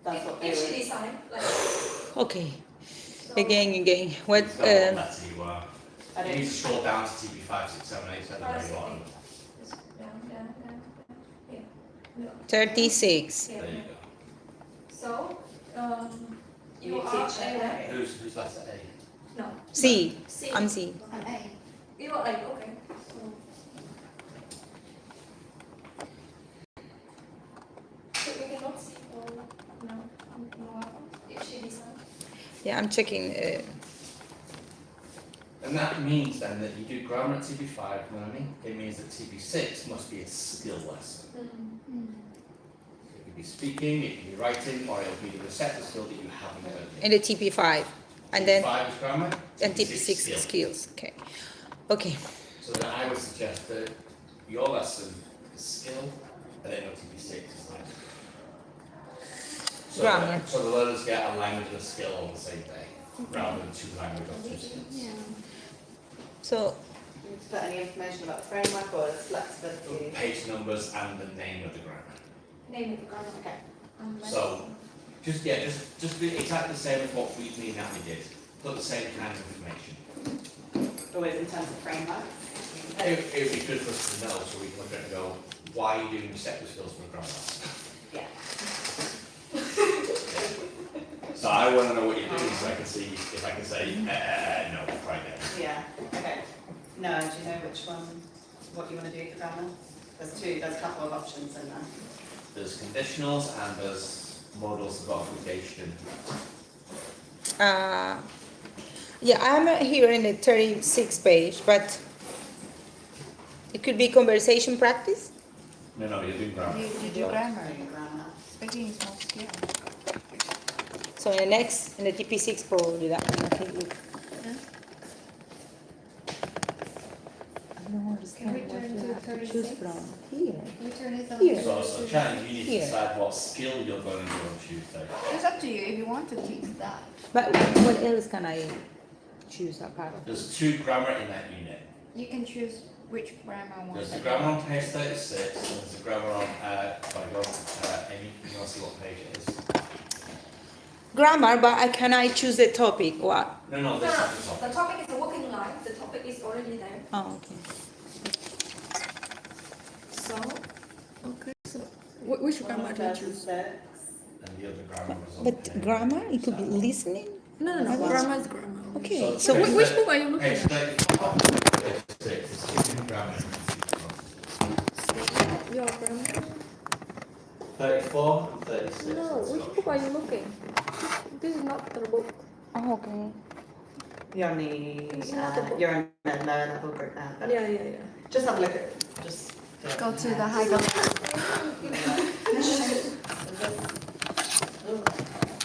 That's what they If she were. decide, like. Okay. so- Again. What? It's got what letter you are. I You need don't, to scroll down to TP5, 6, 7, 8, 7, I 8, see. 1. Just down, yeah. No. 36. Yeah. There you go. So, you You are teach A, it. right? Who's letter A? No. C. C. I'm C. An A. You are A, okay. So. So we cannot see all, no, if she decides. Yeah, I'm checking. And that means then that you do grammar at TP5, learning. It means that TP6 must be a skill lesson. It could be speaking, it can be writing, or it'll be the receptive skill that you haven't learned. In the TP5. And then TP5 is grammar, and TP6 TP6 skills. Okay. Okay. So then I would suggest that your lesson is skill, and then your TP6 is language. So Grammar. that- so the learners get a language and a skill on the same day, rather than 2 language or 2 skills. So need to put any information about the framework or its flexibility? Page numbers and the name of the grammar. Name of the grammar. Okay. So, just do exactly the same as what we and Natalie did. Put the same kind of information. Always in terms of framework. It would be good for us to know so we can look at it and go, why are you doing receptive skills for a grammar class? Yeah. So I want to know what you're doing so I can see if I can say, no, try again. Yeah, okay. No, do you know which one, what you want to do for grammar? There's a couple of options in there. There's conditionals and there's models of obligation. Yeah, I'm here in the 36 page, but it could be conversation practice. No, you're doing grammar. You do grammar. Doing grammar. Speaking is more skill. So in the next, in the TP6 probably that one. Okay, look. I don't understand we what turn you to have to choose 36? from. Here. We turn it on. Here. So Chan, you need to Here. decide what skill you're going to do on Tuesday. It's up to you if you want to teach that. But what else can I choose apart of? There's 2 grammar in that unit. You can choose which grammar one. There's the grammar on page 36 and there's the grammar on, Amy, you want to see what page it is? Grammar, but can I choose the topic? What? No, this is the The topic. topic is the working life. The topic is already there. Oh, okay. So, okay, so which grammar do you choose? 36. And the other grammar was on But page grammar, it could be 7. listening. No, grammar is grammar. Okay, So so page Which book are you looking Page at? 34, page 6 is speaking grammar. Your grammar? 34 and 36. No, which book are you looking? This is not the book. oh, okay. You're on the, It's not a book. you're in the lower level group now, but Yeah. just have a look at, just. Go to the high level.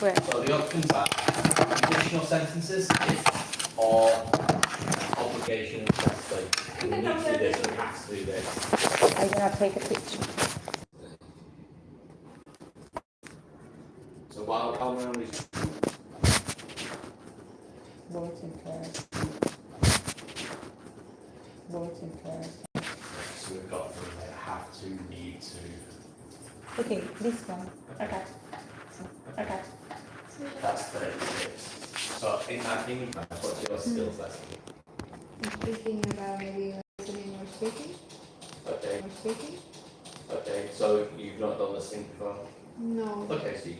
Where? So the options are conditional sentences, if, or obligation and translate. You need to do this, you have to do this. I'm gonna take a picture. So while we're on these, Words and pairs. Words and pairs. so we've got things like have to, need to, Okay, this one. Okay. Okay. that's 36. So in that English class, what's your skills lesson? Speaking about maybe listening or speaking. Okay, Or speaking? okay, so you've not done this thing before? No. Okay, so you